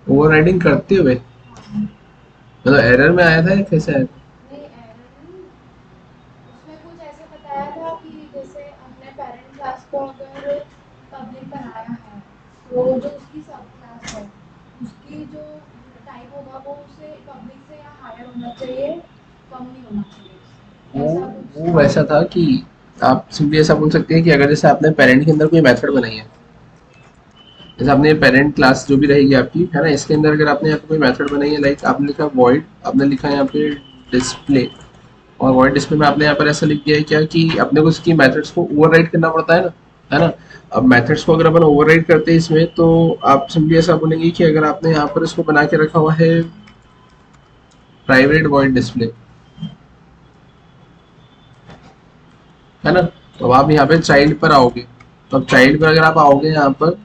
Speaker 1: ओवरराइडिंग करते हुए, मतलब एरर में आया था या कैसे आया था?
Speaker 3: नहीं, error नहीं। उसमें कुछ ऐसे बताया था कि जैसे हमने पेरेंट क्लास को अगर पब्लिक बनाया है, तो जो उसकी सब क्लास है उसकी जो टाइप होगा वो उसे पब्लिक से या हायर होना चाहिए, कम नहीं होना चाहिए। ऐसा कुछ
Speaker 1: वो वैसा था कि आप सिंपली ऐसा बोल सकते हैं कि अगर जैसे आपने पेरेंट के अंदर कोई मेथड बनाई है, जैसे आपने पेरेंट क्लास जो भी रहेगी आपकी, है ना, इसके अंदर अगर आपने यहाँ पे कोई मेथड बनाई है, लाइक आपने लिखा वॉइड, आपने लिखा यहाँ पे डिस्प्ले, और वॉइड डिस्प्ले में आपने यहाँ पर ऐसा लिख दिया है क्या कि अपने को इसकी मेथड्स को ओवरराइड करना पड़ता है ना। अब मेथड्स को अगर अपन ओवरराइड करते हैं इसमें, तो आप सिंपली ऐसा बोलेंगे कि अगर आपने यहाँ पर इसको बना के रखा हुआ है प्राइवेट वॉइड डिस्प्ले, है ना, तो आप यहाँ पे चाइल्ड पर आओगे, तो अब चाइल्ड पर अगर आप आओगे यहाँ पर,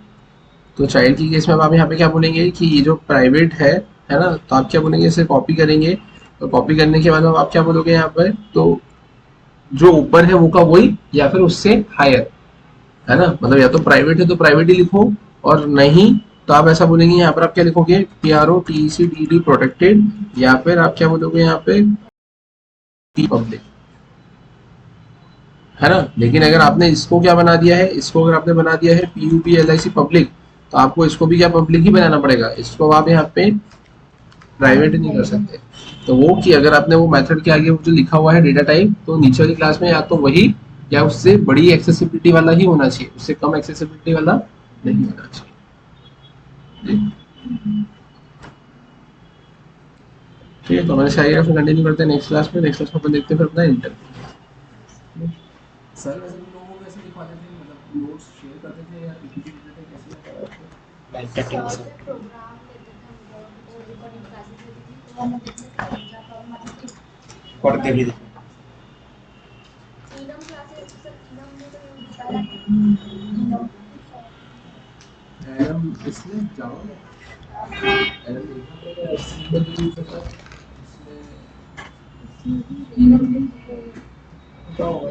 Speaker 1: तो चाइल्ड की केस में अब आप यहाँ पे क्या बोलेंगे कि ये जो प्राइवेट है ना, तो आप क्या बोलेंगे, इसे कॉपी करेंगे, तो कॉपी करने के बाद आप क्या बोलोगे यहाँ पर, तो जो ऊपर है वो का वही या फिर उससे हायर, है ना। मतलब या तो प्राइवेट है तो प्राइवेट ही लिखो, और नहीं तो आप ऐसा बोलेंगे यहाँ पर आप क्या लिखोगे, PROTECTED प्रोटेक्टेड, या फिर आप क्या बोलोगे यहाँ पे पब्लिक, है ना। लेकिन अगर आपने इसको क्या बना दिया है, इसको अगर आपने बना दिया है PUBLIC पब्लिक, तो आपको इसको भी क्या पब्लिक ही बनाना पड़ेगा, इसको आप यहाँ पे प्राइवेट नहीं कर सकते। तो वो कि अगर आपने वो मेथड के आगे वो जो लिखा हुआ है डेटा टाइप, तो नीचे वाली क्लास में या तो वही या उससे बड़ी एक्सेसिबिलिटी वाला ही होना चाहिए, उससे कम एक्सेसिबिलिटी वाला नहीं होना चाहिए। ठीक है, तो हमारे शायरी फिर कंटिन्यू करते हैं नेक्स्ट क्लास में। नेक्स्ट क्लास में अपन देखते हैं फिर अपना इंटरव्यू। सर वैसे भी लोगों को कैसे दिखवाते थे, मतलब नोट्स शेयर करते थे या पीपीटी देते थे, कैसे लगता था
Speaker 4: लाइव टेक
Speaker 3: सर
Speaker 4: क्लास
Speaker 3: से प्रोग्राम लेते थे हम लोग और रिकॉर्डिंग क्लासेस लेती थी तो हम देखने थे जहाँ पर हमारी
Speaker 4: पढ़ के भी देखो।
Speaker 3: इनम क्लासेस सर इनम में तो यूज होता है इनम
Speaker 1: एरम इसमें जावा में एरम देखना पड़ेगा, सी में भी यूज होता है इसमें,
Speaker 3: इनम
Speaker 1: क्या होगा